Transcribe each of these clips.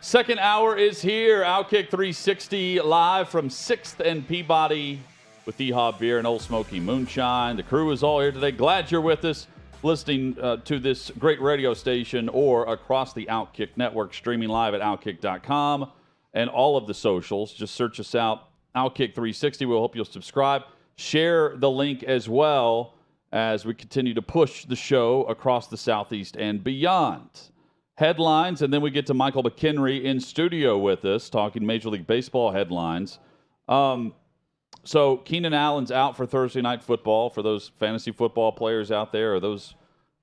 Second hour is here. OutKick 360 live from 6th and Peabody with EHOB Beer and Old Smoky Moonshine. The crew is all here today. Glad you're with us, listening to this great radio station or across the OutKick network, streaming live at OutKick.com and all of the socials. Just search us out, OutKick 360. We'll hope you'll subscribe. Share the link as well as we continue to push the show across the Southeast and beyond. Headlines, and then we get to Michael McKenry in studio with us talking Major League Baseball headlines. So Keenan Allen's out for Thursday Night Football for those fantasy football players out there, or those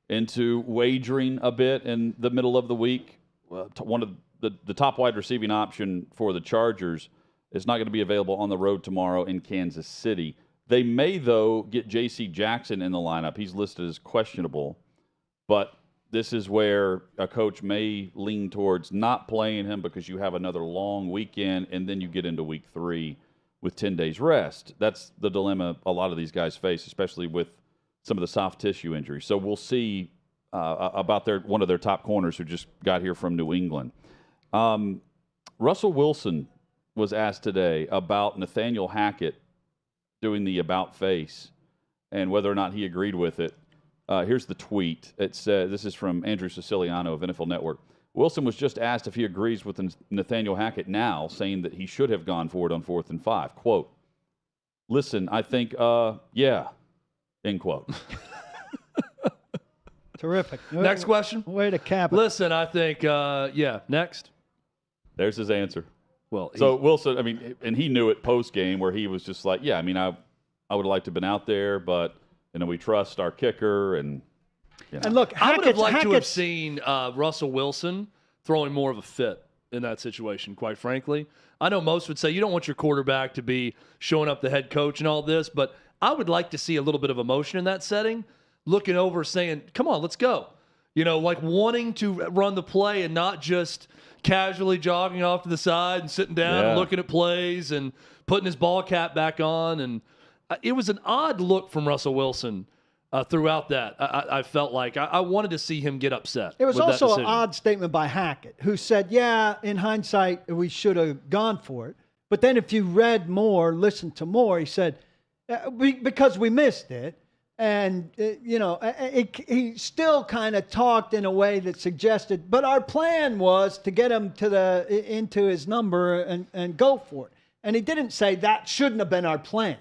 into wagering a bit in the middle of the week. One of the top wide receiving option for the Chargers is not going to be available on the road tomorrow in Kansas City. They may, though, get J.C. Jackson in the lineup. He's listed as questionable, but this is where a coach may lean towards not playing him because you have another long weekend, and then you get into week 3 with 10 days rest. That's the dilemma a lot of these guys face, especially with some of the soft tissue injuries. So we'll see about one of their top corners who just got here from New England. Russell Wilson was asked today about Nathaniel Hackett doing the about face and whether or not he agreed with it. Here's the tweet. It says, this is from Andrew Siciliano of NFL Network. Wilson was just asked if he agrees with Nathaniel Hackett now, saying that he should have gone for it on 4th and 5. Quote, listen, I think, yeah, end quote. Terrific. Next question. Way to cap it. Listen, I think, yeah, next. There's his answer. Well, so Wilson, I mean, and he knew it post-game where he was just like, yeah, I mean, I would have liked to have been out there, but we trust our kicker, and and look, I would have liked to have seen Russell Wilson throwing more of a fit in that situation, quite frankly. I know most would say you don't want your quarterback to be showing up the head coach and all this, but I would like to see a little bit of emotion in that setting, looking over saying, come on, let's go. Like wanting to run the play and not just casually jogging off to the side and sitting down and looking at plays and putting his ball cap back on. And it was an odd look from Russell Wilson throughout that. I felt like I wanted to see him get upset. It was also an odd statement by Hackett, who said, yeah, in hindsight, we should have gone for it. But then if you read more, listened to more, he said, because we missed it. And, he still kind of talked in a way that suggested, but our plan was to get him into his number and go for it. And he didn't say that shouldn't have been our plan.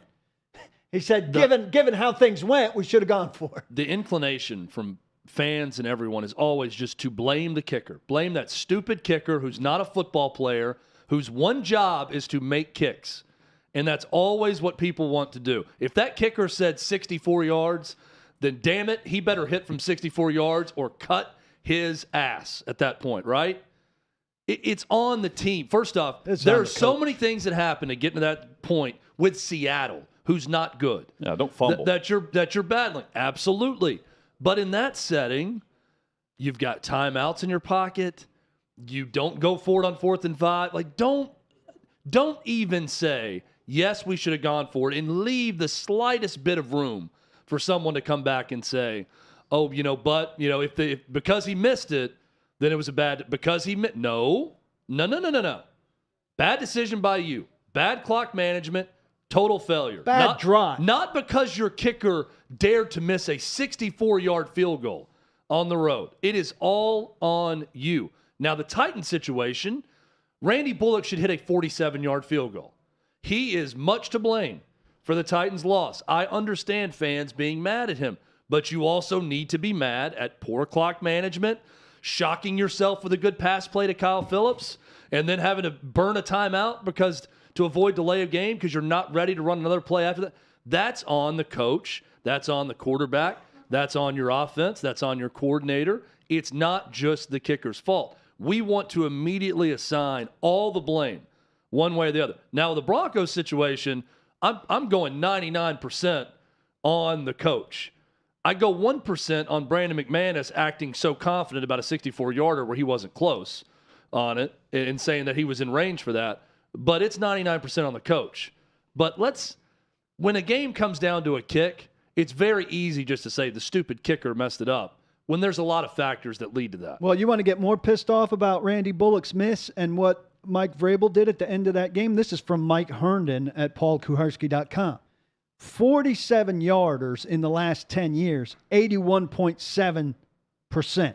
He said, given how things went, we should have gone for it. The inclination from fans and everyone is always just to blame the kicker. Blame that stupid kicker who's not a football player, whose one job is to make kicks. And that's always what people want to do. If that kicker said 64 yards, then damn it, he better hit from 64 yards or cut his ass at that point, right? It's on the team. First off, there are so many things that happen to get to that point with Seattle, who's not good. Yeah, don't fumble. That you're battling. Absolutely. But in that setting, you've got timeouts in your pocket. You don't go for it on 4th and 5. Like, don't even say, yes, we should have gone for it, and leave the slightest bit of room for someone to come back and say, oh, if because he missed it, then it was a bad, because he missed. No. Bad decision by you. Bad clock management. Total failure. Bad drive. Not because your kicker dared to miss a 64-yard field goal on the road. It is all on you. Now, the Titans situation, Randy Bullock should hit a 47-yard field goal. He is much to blame for the Titans' loss. I understand fans being mad at him, but you also need to be mad at poor clock management, shocking yourself with a good pass play to Kyle Phillips, and then having to burn a timeout to avoid delay of game because you're not ready to run another play after that. That's on the coach. That's on the quarterback. That's on your offense. That's on your coordinator. It's not just the kicker's fault. We want to immediately assign all the blame one way or the other. Now, the Broncos situation, I'm going 99% on the coach. I go 1% on Brandon McManus acting so confident about a 64-yarder where he wasn't close on it and saying that he was in range for that. But it's 99% on the coach. But when a game comes down to a kick, it's very easy just to say the stupid kicker messed it up when there's a lot of factors that lead to that. Well, you want to get more pissed off about Randy Bullock's miss and what Mike Vrabel did at the end of that game? This is from Mike Herndon at paulkuharsky.com. 47 yarders in the last 10 years, 81.7%.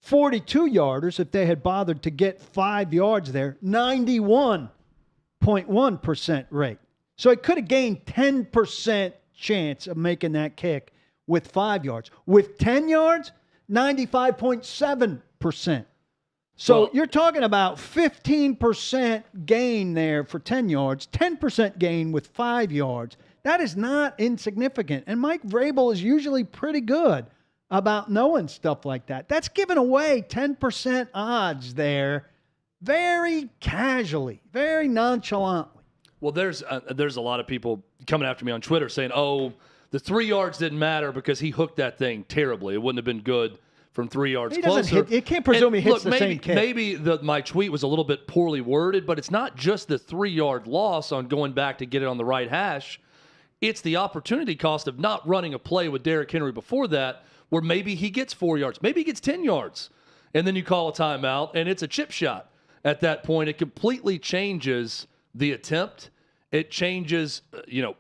42 yarders, if they had bothered to get 5 yards there, 91.1% rate. So it could have gained 10% chance of making that kick with 5 yards. With 10 yards, 95.7%. So you're talking about 15% gain there for 10 yards, 10% gain with 5 yards. That is not insignificant. And Mike Vrabel is usually pretty good about knowing stuff like that. That's giving away 10% odds there very casually, very nonchalantly. Well, there's a lot of people coming after me on Twitter saying, oh, the 3 yards didn't matter because he hooked that thing terribly. It wouldn't have been good from 3 yards He closer. doesn't hit. You can't presume he hits the same kick. Maybe my tweet was a little bit poorly worded, but it's not just the 3-yard loss on going back to get it on the right hash. It's the opportunity cost of not running a play with Derrick Henry before that, where maybe he gets 4 yards, maybe he gets 10 yards, and then you call a timeout, and it's a chip shot. At that point, it completely changes the attempt. It changes,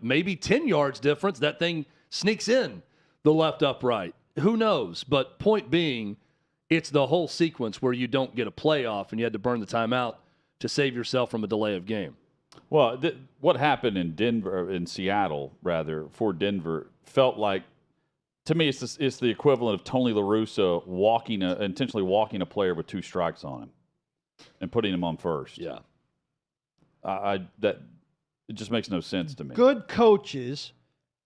maybe 10 yards difference. That thing sneaks in the left upright. Who knows? But point being, it's the whole sequence where you don't get a playoff and you had to burn the timeout to save yourself from a delay of game. Well, what happened in Seattle, for Denver, felt like, to me, it's the equivalent of Tony La Russa intentionally walking a player with 2 strikes on him and putting him on first. Yeah. It just makes no sense to me. Good coaches,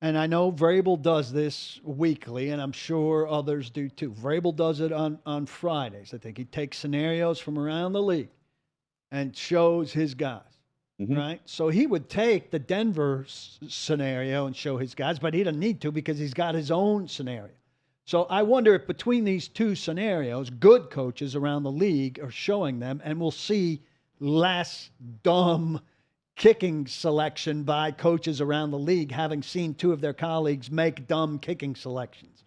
and I know Vrabel does this weekly, and I'm sure others do too. Vrabel does it on Fridays. I think he takes scenarios from around the league and shows his guys, right? So he would take the Denver scenario and show his guys, but he doesn't need to because he's got his own scenario. So I wonder if between these two scenarios, good coaches around the league are showing them, and we'll see less dumb kicking selection by coaches around the league, having seen 2 of their colleagues make dumb kicking selections.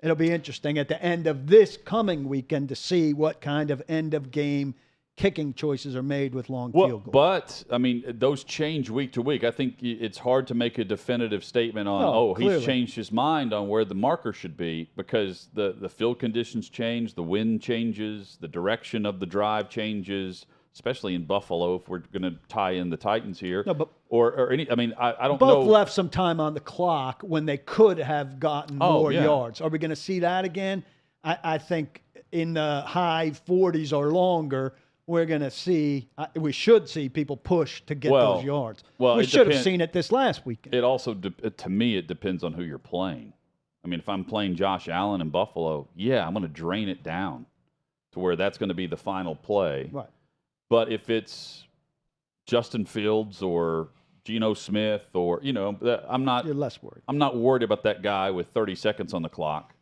It'll be interesting at the end of this coming weekend to see what kind of end-of-game kicking choices are made with long field goals. But, I mean, those change week to week. I think it's hard to make a definitive statement on, he's changed his mind on where the marker should be, because the field conditions change, the wind changes, the direction of the drive changes, especially in Buffalo, if we're going to tie in the Titans here. No, but or any, I mean, I don't both know. left some time on the clock when they could have gotten more yards. Are we going to see that again? I think in the high 40s or longer, we're going to see, we should see people push to get those yards. Well, we should have seen it this last weekend. It also, to me, it depends on who you're playing. I mean, if I'm playing Josh Allen in Buffalo, I'm going to drain it down to where that's going to be the final play. Right. But if it's Justin Fields or Geno Smith or, I'm not. You're less worried. I'm not worried about that guy with 30 seconds on the clock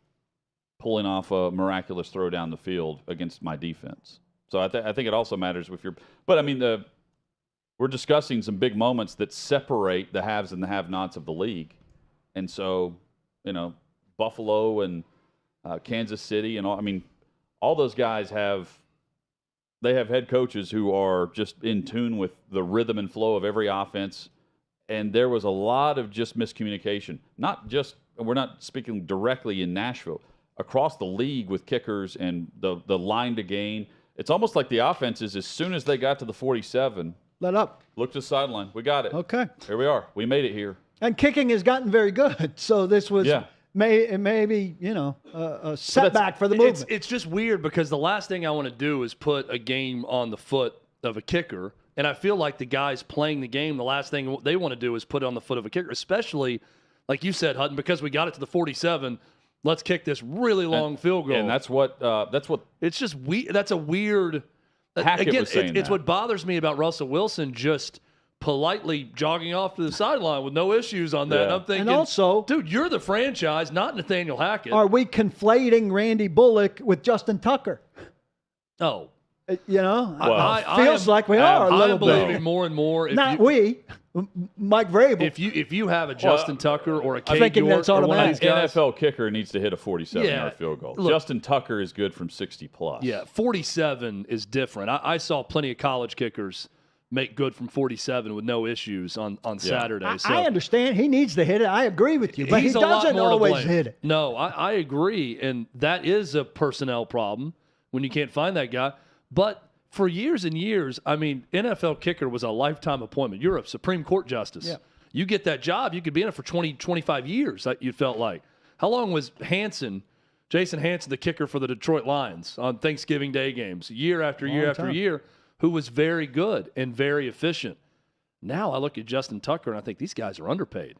pulling off a miraculous throw down the field against my defense. So I think it also matters if you're. But I mean, we're discussing some big moments that separate the haves and the have-nots of the league, and so Buffalo and Kansas City and all. I mean, all those guys have head coaches who are just in tune with the rhythm and flow of every offense, and there was a lot of just miscommunication. We're not speaking directly in Nashville, across the league with kickers and the line to gain. It's almost like the offenses, as soon as they got to the 47, let up. Looked to the sideline. We got it. Okay. Here we are. We made it here. And kicking has gotten very good. So this was maybe a setback for the movement. It's just weird because the last thing I want to do is put a game on the foot of a kicker. And I feel like the guys playing the game, the last thing they want to do is put it on the foot of a kicker, especially, like you said, Hutton, because we got it to the 47. Let's kick this really long field goal. And that's what it's just weird. That's a weird. Hackett Again, was saying it's what bothers me about Russell Wilson just politely jogging off to the sideline with no issues on that. Yeah. And I'm thinking, and also, dude, you're the franchise, not Nathaniel Hackett. Are we conflating Randy Bullock with Justin Tucker? Oh. Feels like we are a little bit. I'm believing more and more. Mike Vrabel. If you have a Justin Tucker or a Cade thinking York that's or one of these automatic. guys, NFL kicker needs to hit a 47-yard Yeah, field goal. look- Justin Tucker is good from 60+. yeah, 47 is different. I saw plenty of college kickers make good from 47 with no issues on Saturday. So I understand he needs to hit it. I agree with you, but he he's a lot doesn't more to always blame. hit it. No, I agree, and that is a personnel problem when you can't find that guy. But for years and years, I mean, NFL kicker was a lifetime appointment. You're a Supreme Court justice. Yeah. You get that job, you could be in it for 20, 25 years, you felt like. How long was Jason Hansen, the kicker for the Detroit Lions on Thanksgiving Day games, year after year after year, who was very good and very efficient? Now I look at Justin Tucker and I think these guys are underpaid.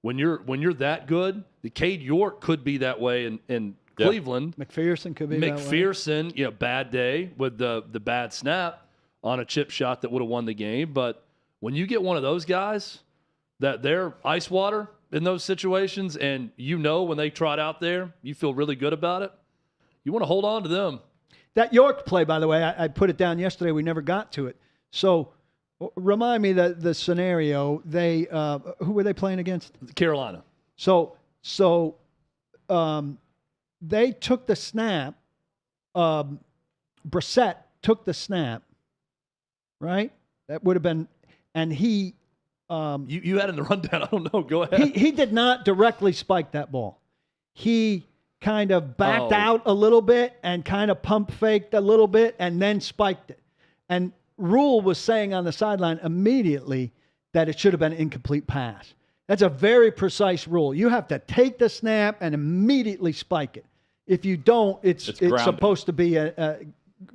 When you're that good, the Cade York could be that way in Cleveland. McPherson could be that way. McPherson, bad day with the bad snap on a chip shot that would have won the game. But when you get one of those guys that they're ice water in those situations, and when they trot out there, you feel really good about it, you want to hold on to them. That York play, by the way, I put it down yesterday. We never got to it. So remind me the scenario. They who were they playing against? Carolina. So they took the snap. Brissett took the snap, right? That would have been, and he. You had in the rundown. I don't know. Go ahead. He did not directly spike that ball. He kind of backed out a little bit and kind of pump faked a little bit and then spiked it. And Rule was saying on the sideline immediately that it should have been an incomplete pass. That's a very precise rule. You have to take the snap and immediately spike it. If you don't, it's supposed to be a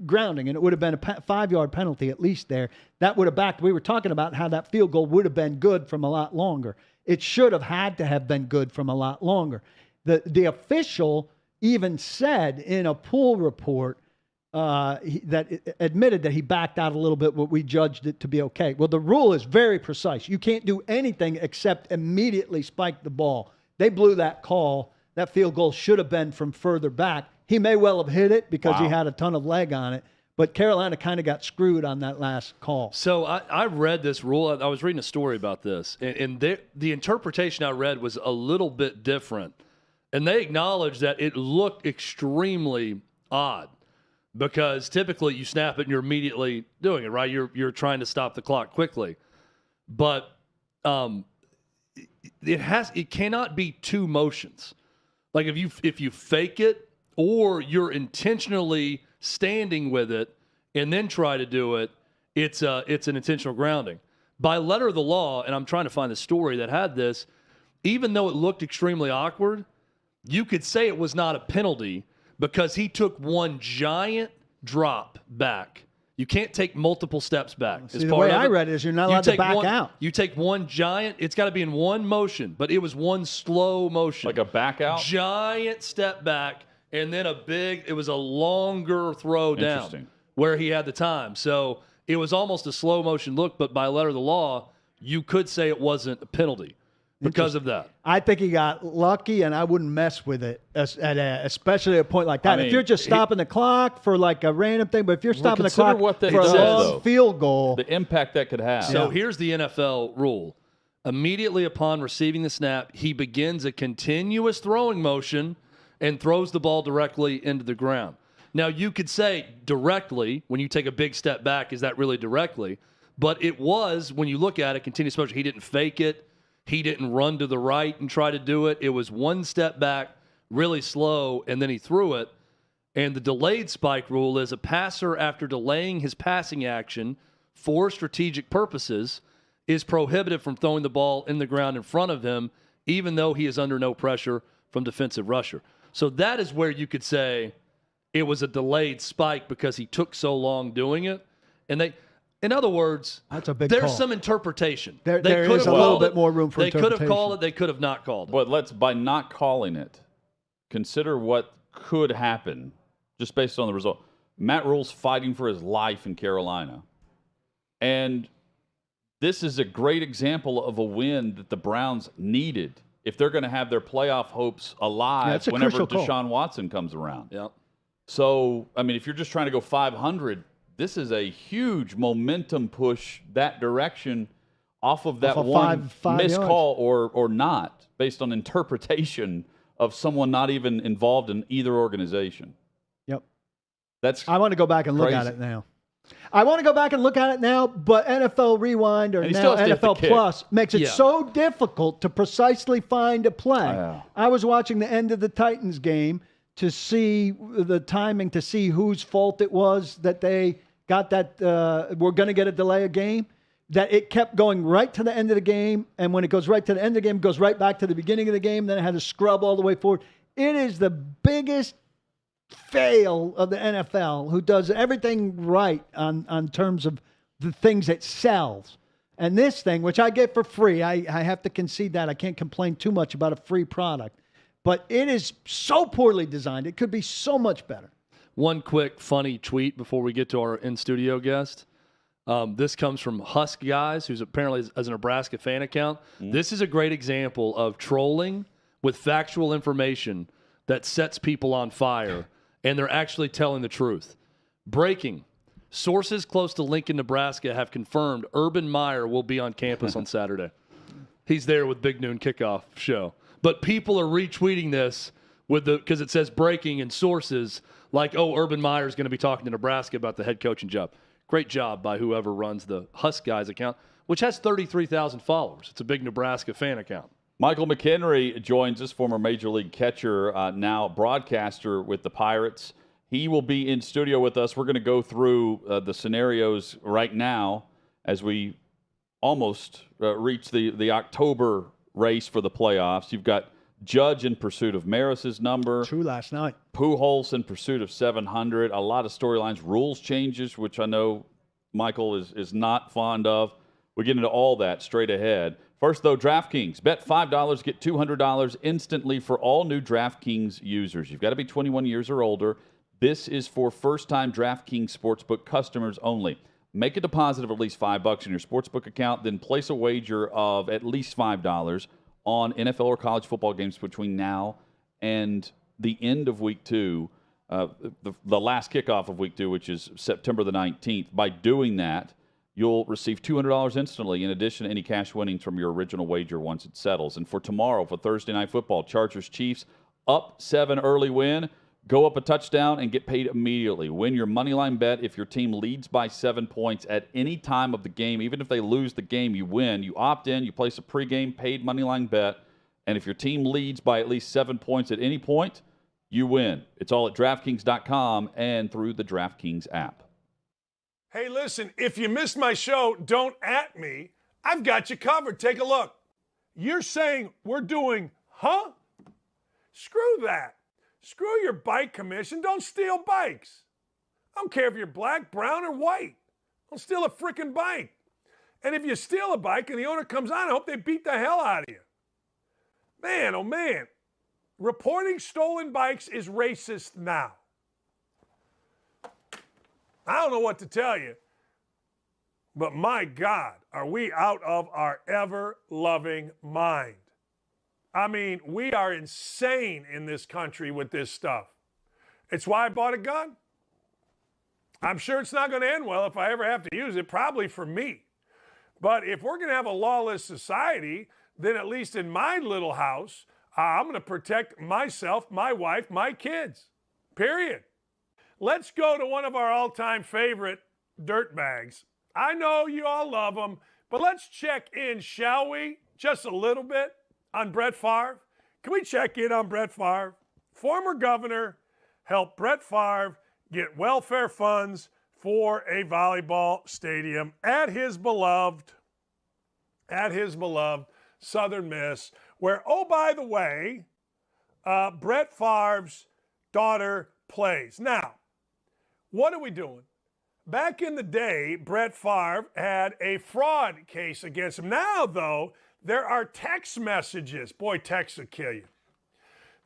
grounding, and it would have been a 5-yard penalty at least there. That would have backed. We were talking about how that field goal would have been good from a lot longer. It should have had to have been good from a lot longer. The official even said in a pool report that admitted that he backed out a little bit, but we judged it to be okay. Well, the rule is very precise. You can't do anything except immediately spike the ball. They blew that call. That field goal should have been from further back. He may well have hit it because he had a ton of leg on it, but Carolina kind of got screwed on that last call. So I read this rule. I was reading a story about this, and the interpretation I read was a little bit different. And they acknowledged that it looked extremely odd because typically you snap it and you're immediately doing it, right? You're trying to stop the clock quickly. But it cannot be two motions. Like if you fake it, or you're intentionally standing with it and then try to do it, it's an intentional grounding. By letter of the law, and I'm trying to find the story that had this, even though it looked extremely awkward, you could say it was not a penalty because he took one giant drop back. You can't take multiple steps back. See, the way I read it is you're not allowed to back out. You take one giant, it's got to be in one motion, but it was one slow motion. Like a back out? Giant step back. And then it was a longer throw down where he had the time. So it was almost a slow motion look, but by letter of the law, you could say it wasn't a penalty because of that. I think he got lucky, and I wouldn't mess with it, especially at a point like that. If you're just stopping the clock for like a random thing, but if you're stopping the clock for a long field goal. The impact that could have. So here's the NFL rule. Immediately upon receiving the snap, he begins a continuous throwing motion and throws the ball directly into the ground. Now, you could say directly, when you take a big step back, is that really directly? But it was, when you look at it, continuous motion. He didn't fake it. He didn't run to the right and try to do it. It was one step back, really slow, and then he threw it. And the delayed spike rule is a passer, after delaying his passing action for strategic purposes, is prohibited from throwing the ball in the ground in front of him, even though he is under no pressure from defensive rusher. So that is where you could say it was a delayed spike because he took so long doing it. And in other words, that's a big there's call. some interpretation. There is a little bit more room for interpretation. They could have called it. They could have not called it. But by not calling it, consider what could happen just based on the result. Matt Rule's fighting for his life in Carolina. And this is a great example of a win that the Browns needed if they're going to have their playoff hopes alive whenever Deshaun Watson comes around. Yep. So, I mean, if you're just trying to go 500, this is a huge momentum push that direction off of that Off of one five missed yards. call or not, based on interpretation of someone not even involved in either organization. Yep. That's I want to go back and look at crazy. it now. I want to go back and look at it now, but NFL Rewind or And he now still has to hit the NFL kick. Plus makes it Yeah. so difficult to precisely find a play. Wow. I was watching the end of the Titans game to see the timing, to see whose fault it was that they got that we're going to get a delay of game, that it kept going right to the end of the game, and when it goes right to the end of the game, it goes right back to the beginning of the game, then it had to scrub all the way forward. It is the biggest fail of the NFL, who does everything right on terms of the things it sells. And this thing, which I get for free, I have to concede that. I can't complain too much about a free product. But it is so poorly designed. It could be so much better. One quick funny tweet before we get to our in-studio guest. This comes from Husk Guys, who's apparently has a Nebraska fan account. This is a great example of trolling with factual information that sets people on fire, and they're actually telling the truth. Breaking. Sources close to Lincoln, Nebraska have confirmed Urban Meyer will be on campus on Saturday. He's there with Big Noon Kickoff show. But people are retweeting this because it says breaking and sources like, oh, Urban Meyer is going to be talking to Nebraska about the head coaching job. Great job by whoever runs the Husk Guys account, which has 33,000 followers. It's a big Nebraska fan account. Michael McKenry joins us, former Major League catcher, now broadcaster with the Pirates. He will be in studio with us. We're going to go through the scenarios right now as we almost reach the October race for the playoffs. You've got Judge in pursuit of Maris's number. True last night. Pujols in pursuit of 700. A lot of storylines, rules changes, which I know Michael is not fond of. We get into all that straight ahead. First, though, DraftKings. Bet $5, get $200 instantly for all new DraftKings users. You've got to be 21 years or older. This is for first-time DraftKings Sportsbook customers only. Make a deposit of at least $5 in your Sportsbook account, then place a wager of at least $5 on NFL or college football games between now and the end of Week 2, the last kickoff of Week 2, which is September the 19th. By doing that, you'll receive $200 instantly in addition to any cash winnings from your original wager once it settles. And for tomorrow, for Thursday Night Football, Chargers-Chiefs, up 7 early win. Go up a touchdown and get paid immediately. Win your moneyline bet if your team leads by 7 points at any time of the game. Even if they lose the game, you win. You opt in, you place a pregame paid moneyline bet, and if your team leads by at least 7 points at any point, you win. It's all at DraftKings.com and through the DraftKings app. Hey, listen, if you missed my show, don't at me. I've got you covered. Take a look. You're saying we're doing, huh? Screw that. Screw your bike commission. Don't steal bikes. I don't care if you're black, brown, or white. Don't steal a freaking bike. And if you steal a bike and the owner comes on, I hope they beat the hell out of you. Man, oh man. Reporting stolen bikes is racist now. I don't know what to tell you, but my God, are we out of our ever-loving mind. I mean, we are insane in this country with this stuff. It's why I bought a gun. I'm sure it's not going to end well if I ever have to use it, probably for me. But if we're going to have a lawless society, then at least in my little house, I'm going to protect myself, my wife, my kids, period. Let's go to one of our all-time favorite dirtbags. I know you all love them, but let's check in, shall we? Just a little bit on Brett Favre. Can we check in on Brett Favre? Former governor helped Brett Favre get welfare funds for a volleyball stadium at his beloved Southern Miss, where, oh, by the way, Brett Favre's daughter plays. Now, what are we doing? Back in the day, Brett Favre had a fraud case against him. Now, though, there are text messages. Boy, text will kill you.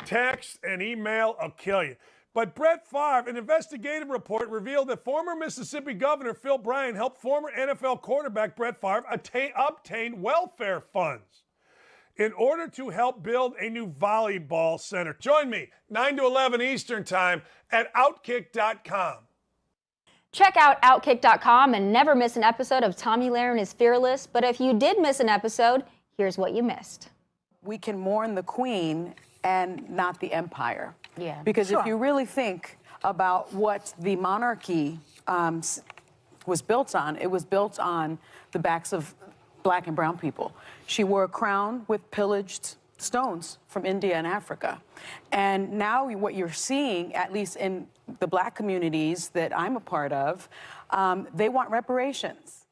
Text and email will kill you. But Brett Favre, an investigative report revealed that former Mississippi Governor Phil Bryant helped former NFL quarterback Brett Favre obtain welfare funds in order to help build a new volleyball center. Join me, 9 to 11 Eastern Time at OutKick.com. Check out OutKick.com and never miss an episode of Tommy Lahren is Fearless. But if you did miss an episode, here's what you missed. We can mourn the queen and not the empire. Yeah, because sure. if you really think about what the monarchy was built on, it was built on the backs of black and brown people. She wore a crown with pillaged stones from India and Africa. And now what you're seeing, at least in the black communities that I'm a part of, they want reparations.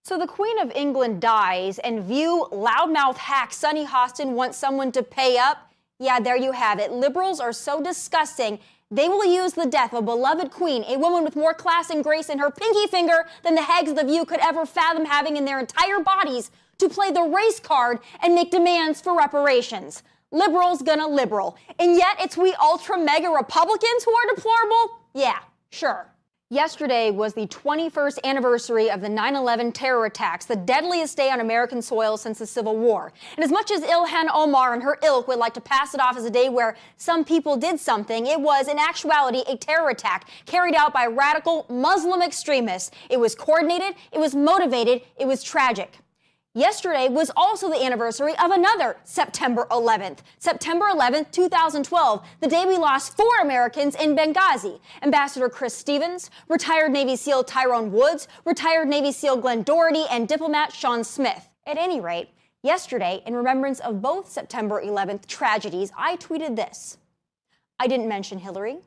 So the Queen of England dies, and View loudmouth hack Sunny Hostin wants someone to pay up. Yeah, there you have it. Liberals are so disgusting, they will use the death of a beloved queen, a woman with more class and grace in her pinky finger than the hags of the View could ever fathom having in their entire bodies, to play the race card and make demands for reparations. Liberals gonna liberal. And yet it's we ultra mega Republicans who are deplorable? Yeah, sure. Yesterday was the 21st anniversary of the 9/11 terror attacks, the deadliest day on American soil since the Civil War. And as much as Ilhan Omar and her ilk would like to pass it off as a day where some people did something, it was in actuality a terror attack carried out by radical Muslim extremists. It was coordinated, it was motivated, it was tragic. Yesterday was also the anniversary of another September 11th. September 11th, 2012, the day we lost 4 Americans in Benghazi. Ambassador Chris Stevens, retired Navy SEAL Tyrone Woods, retired Navy SEAL Glenn Doherty, and diplomat Sean Smith. At any rate, yesterday, in remembrance of both September 11th tragedies, I tweeted this. I didn't mention Hillary.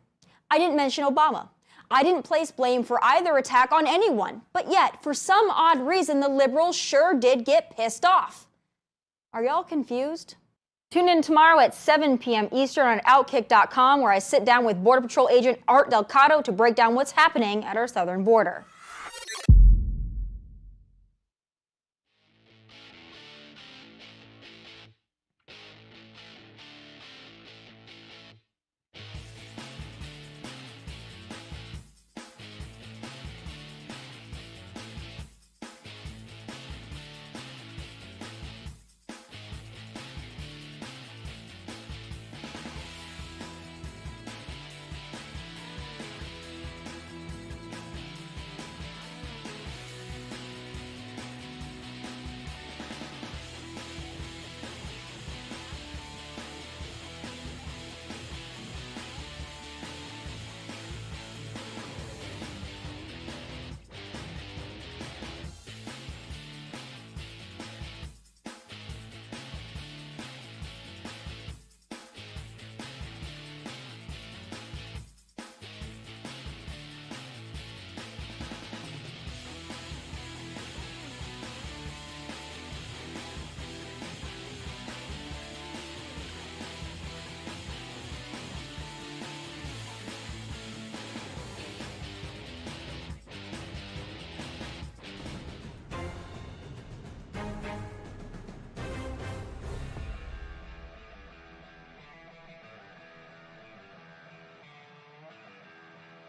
I didn't mention Obama. I didn't place blame for either attack on anyone, but yet, for some odd reason, the liberals sure did get pissed off. Are y'all confused? Tune in tomorrow at 7 p.m. Eastern on OutKick.com, where I sit down with Border Patrol agent Art Delcato to break down what's happening at our southern border.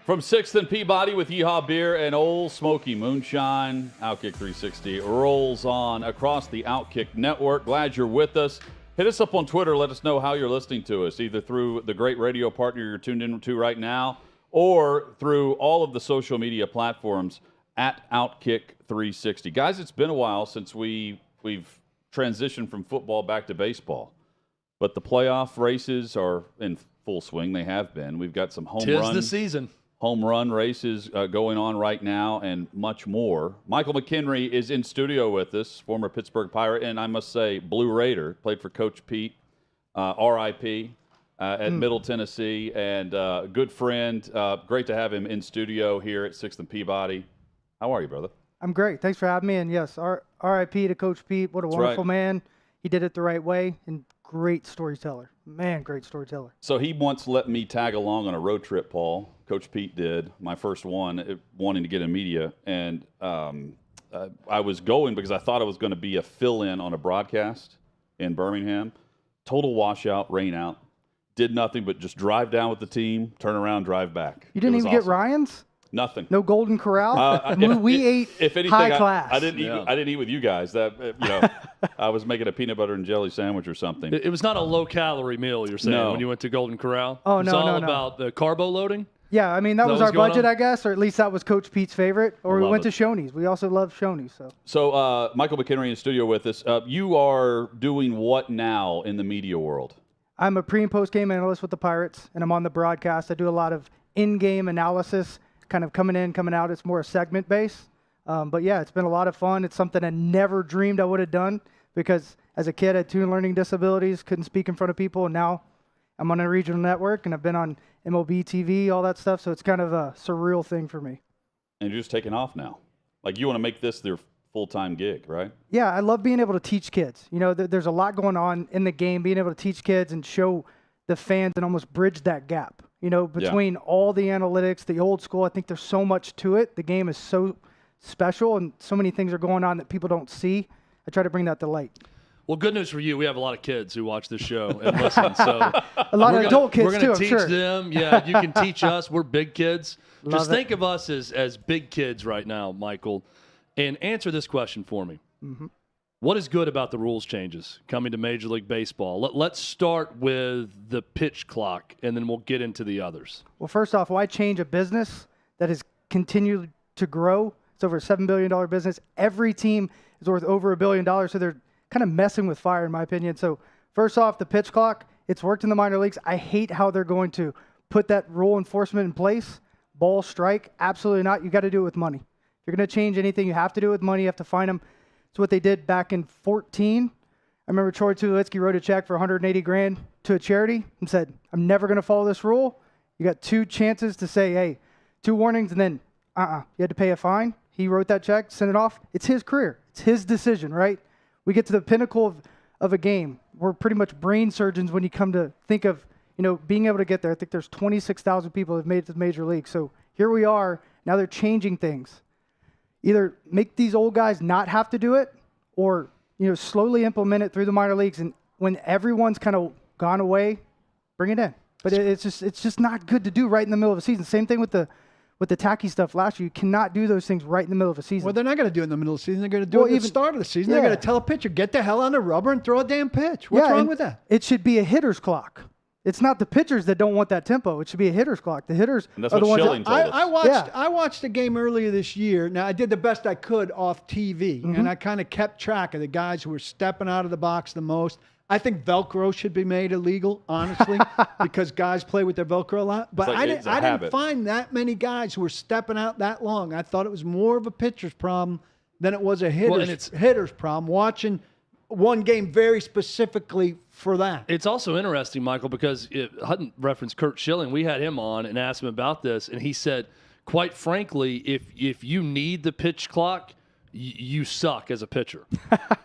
From 6th and Peabody with Yeehaw Beer and Old Smoky Moonshine, OutKick 360 rolls on across the OutKick network. Glad you're with us. Hit us up on Twitter. Let us know how you're listening to us, either through the great radio partner you're tuned into right now or through all of the social media platforms at OutKick 360. Guys, it's been a while since we've transitioned from football back to baseball, but the playoff races are in full swing. They have been. We've got some Tis the season. Home run races going on right now and much more. Michael McKenry is in studio with us, former Pittsburgh Pirate, and I must say Blue Raider, played for Coach Pete, RIP, at Middle Tennessee, and good friend. Great to have him in studio here at 6th and Peabody. How are you, brother? I'm great. Thanks for having me. And yes, RIP to Coach Pete. What a wonderful man. He did it the right way, and great storyteller. Man, great storyteller. So he once let me tag along on a road trip, Paul. Coach Pete did, my first one, wanting to get in media. And I was going because I thought I was going to be a fill-in on a broadcast in Birmingham. Total washout, rain out. Did nothing but just drive down with the team, turn around, drive back. You didn't even get Ryan's? Nothing. No Golden Corral? We ate high class. I didn't eat with you guys. That I was making a peanut butter and jelly sandwich or something. It was not a low-calorie meal, you're saying, when you went to Golden Corral? Oh, it's all about the carbo loading? Yeah, I mean, that was our budget, I guess, or at least that was Coach Pete's favorite. Or we went to Shoney's. We also love Shoney's. So Michael McKenry in the studio with us. You are doing what now in the media world? I'm a pre- and post-game analyst with the Pirates, and I'm on the broadcast. I do a lot of in-game analysis, kind of coming in, coming out. It's more segment-based. But, yeah, it's been a lot of fun. It's something I never dreamed I would have done because as a kid I had 2 learning disabilities, couldn't speak in front of people, and now I'm on a regional network, and I've been on MLB TV, all that stuff, so it's kind of a surreal thing for me. And you're just taking off now. Like, you want to make this their full-time gig, right? Yeah, I love being able to teach kids. You know, there's a lot going on in the game, being able to teach kids and show the fans and almost bridge that gap, you know, between all the analytics, the old school. I think there's so much to it. The game is so special, and so many things are going on that people don't see. I try to bring that to light. Well, good news for you. We have a lot of kids who watch this show and listen. So a lot of adult kids, we're too, going to teach them. Yeah, you can teach us. We're big kids. Just think of us as big kids right now, Michael, and answer this question for me. Mm-hmm. What is good about the rules changes coming to Major League Baseball? Let's start with the pitch clock, and then we'll get into the others. Well, first off, why change a business that has continued to grow? It's over a $7 billion business. Every team is worth over $1 billion, so they're kind of messing with fire, in my opinion. So first off, the pitch clock, it's worked in the minor leagues. I hate how they're going to put that rule enforcement in place. Ball strike, absolutely not. You got to do it with money. If you're going to change anything, you have to do it with money. You have to fine them. It's what they did back in 2014. I remember Troy Tulowitzki wrote a check for $180,000 to a charity and said, I'm never going to follow this rule. You got 2 chances to say, hey, 2 warnings, and then you had to pay a fine. He wrote that check, sent it off. It's his career. It's his decision, right? We get to the pinnacle of a game. We're pretty much brain surgeons when you come to think of, you know, being able to get there. I think there's 26,000 people that have made it to the major league. So here we are. Now they're changing things. Either make these old guys not have to do it, or, you know, slowly implement it through the minor leagues. And when everyone's kind of gone away, bring it in. But it's just not good to do right in the middle of a season. Same thing with the tacky stuff last year. You cannot do those things right in the middle of a season. Well, they're not going to do it in the middle of the season. They're going to do it at the start of the season. They're going to tell a pitcher, get the hell on the rubber and throw a damn pitch. What's wrong with that? It should be a hitter's clock. It's not the pitchers that don't want that tempo. It should be a hitter's clock. The hitters and that's are the what ones Schilling told us. I watched a game earlier this year. Now, I did the best I could off TV, and I kind of kept track of the guys who were stepping out of the box the most. I think Velcro should be made illegal, honestly, because guys play with their Velcro a lot. But I didn't find that many guys who were stepping out that long. I thought it was more of a pitcher's problem than it was a hitter's problem, watching one game very specifically for that. It's also interesting, Michael, because Hutton referenced Curt Schilling. We had him on and asked him about this, and he said, quite frankly, if you need the pitch clock, you suck as a pitcher.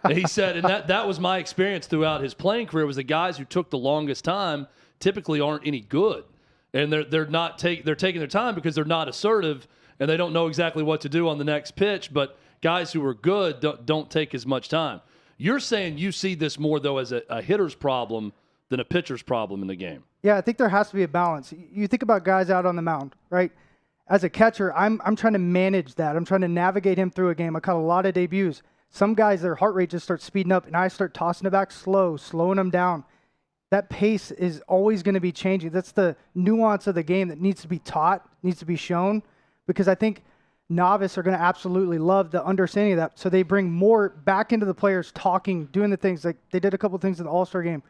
And he said, and that was my experience throughout his playing career, was the guys who took the longest time typically aren't any good. And they're taking their time because they're not assertive and they don't know exactly what to do on the next pitch. But guys who are good don't take as much time. You're saying you see this more, though, as a hitter's problem than a pitcher's problem in the game. Yeah, I think there has to be a balance. You think about guys out on the mound, right? As a catcher, I'm trying to manage that. I'm trying to navigate him through a game. I caught a lot of debuts. Some guys, their heart rate just starts speeding up, and I start tossing it back slowing them down. That pace is always going to be changing. That's the nuance of the game that needs to be taught, needs to be shown, because I think novice are going to absolutely love the understanding of that. So they bring more back into the players talking, doing the things. Like they did a couple of things in the All-Star game,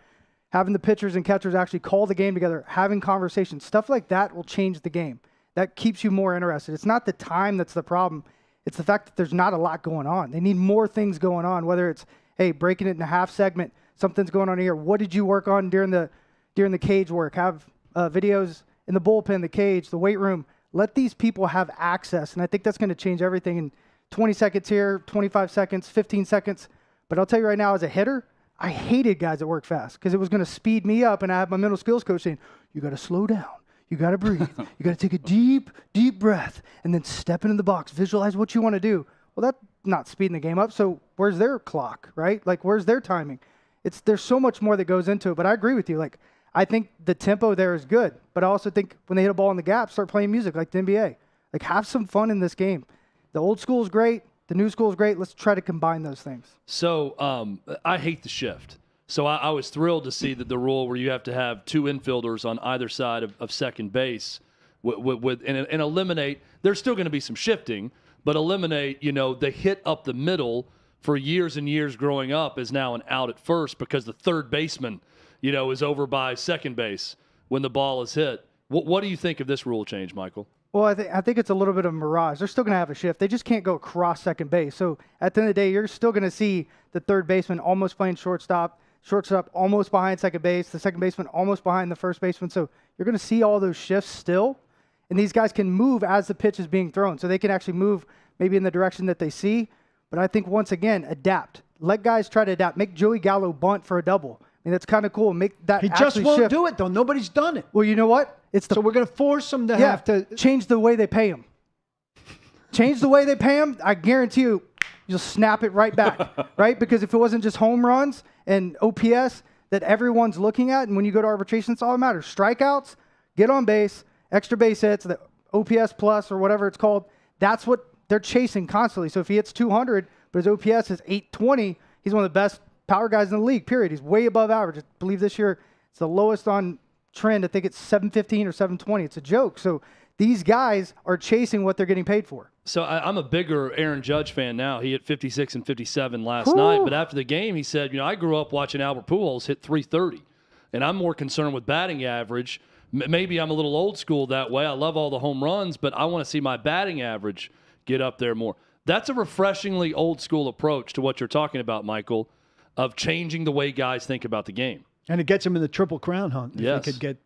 having the pitchers and catchers actually call the game together, having conversations. Stuff like that will change the game. That keeps you more interested. It's not the time that's the problem. It's the fact that there's not a lot going on. They need more things going on, whether it's, hey, breaking it in a half segment, something's going on here. What did you work on during the cage work? Have videos in the bullpen, the cage, the weight room. Let these people have access, and I think that's going to change everything in 20 seconds here, 25 seconds, 15 seconds. But I'll tell you right now, as a hitter, I hated guys that work fast because it was going to speed me up, and I have my mental skills coach saying, you got to slow down. You got to breathe. You got to take a deep, deep breath and then step into the box. Visualize what you want to do. Well, that's not speeding the game up. So where's their clock, right? Like, where's their timing? There's so much more that goes into it. But I agree with you. Like, I think the tempo there is good. But I also think when they hit a ball in the gap, start playing music like the NBA. Like, have some fun in this game. The old school is great. The new school is great. Let's try to combine those things. So I hate the shift. So I was thrilled to see that the rule where you have to have 2 infielders on either side of second base. and eliminate. There's still going to be some shifting, but eliminate, the hit up the middle for years and years growing up is now an out at first because the third baseman, is over by second base when the ball is hit. What do you think of this rule change, Michael? Well, I think it's a little bit of a mirage. They're still going to have a shift. They just can't go across second base. So at the end of the day, you're still going to see the third baseman almost playing shortstop almost behind second base, the second baseman almost behind the first baseman. So you're going to see all those shifts still. And these guys can move as the pitch is being thrown. So they can actually move maybe in the direction that they see. But I think, once again, adapt. Let guys try to adapt. Make Joey Gallo bunt for a double. I mean, that's kind of cool. Make that He just won't shift. do it, though. Nobody's done it. Well, you know what? So we're going to force them to have to change the way they pay him. Change the way they pay him. I guarantee you'll snap it right back, right? Because if it wasn't just home runs and OPS that everyone's looking at, and when you go to arbitration, it's all that matters. Strikeouts, get on base, extra base hits, the OPS plus or whatever it's called. That's what they're chasing constantly. So if he hits 200, but his OPS is 820, he's one of the best power guys in the league, period. He's way above average. I believe this year it's the lowest on trend. I think it's 715 or 720. It's a joke. So these guys are chasing what they're getting paid for. So I'm a bigger Aaron Judge fan now. He hit 56 and 57 last night. But after the game, he said, I grew up watching Albert Pujols hit 330. And I'm more concerned with batting average. Maybe I'm a little old school that way. I love all the home runs, but I want to see my batting average get up there more. That's a refreshingly old school approach to what you're talking about, Michael, of changing the way guys think about the game. And it gets them in the Triple Crown hunt. Yes. If they could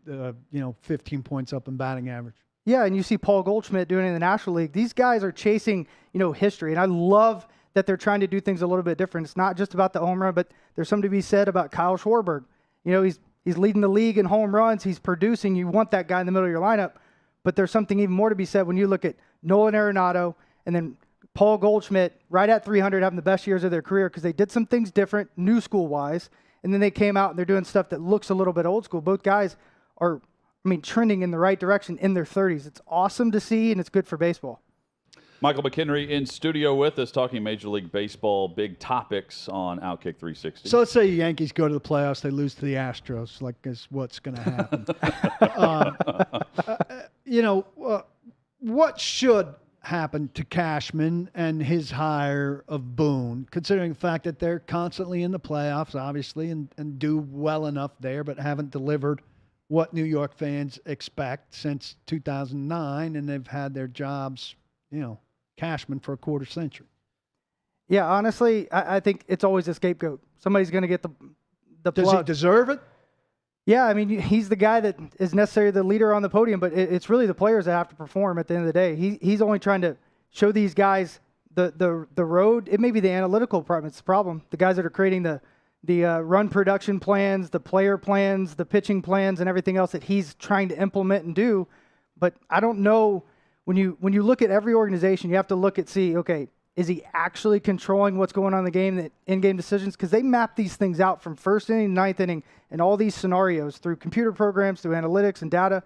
get, 15 points up in batting average. Yeah, and you see Paul Goldschmidt doing it in the National League. These guys are chasing, history. And I love that they're trying to do things a little bit different. It's not just about the home run, but there's something to be said about Kyle Schwarber. He's leading the league in home runs. He's producing. You want that guy in the middle of your lineup. But there's something even more to be said when you look at Nolan Arenado and then Paul Goldschmidt right at 300 having the best years of their career because they did some things different, new school-wise, and then they came out and they're doing stuff that looks a little bit old school. Both guys are, trending in the right direction in their 30s. It's awesome to see, and it's good for baseball. Michael McKenry in studio with us talking Major League Baseball big topics on OutKick 360. So let's say the Yankees go to the playoffs, they lose to the Astros, is what's going to happen. What should happen to Cashman and his hire of Boone, considering the fact that they're constantly in the playoffs, obviously, and do well enough there, but haven't delivered what New York fans expect since 2009, and they've had their jobs, Cashman for a quarter century. Yeah, honestly, I think it's always a scapegoat. Somebody's going to get the plug. Does he deserve it? Yeah, he's the guy that is necessarily the leader on the podium, but it's really the players that have to perform at the end of the day. He's only trying to show these guys the road. It may be the analytical department's the problem. The guys that are creating the run production plans, the player plans, the pitching plans, and everything else that he's trying to implement and do. But I don't know, when you look at every organization, you have to look at, okay, is he actually controlling what's going on in the game, the in-game decisions? Because they map these things out from first inning, ninth inning, and all these scenarios through computer programs, through analytics and data.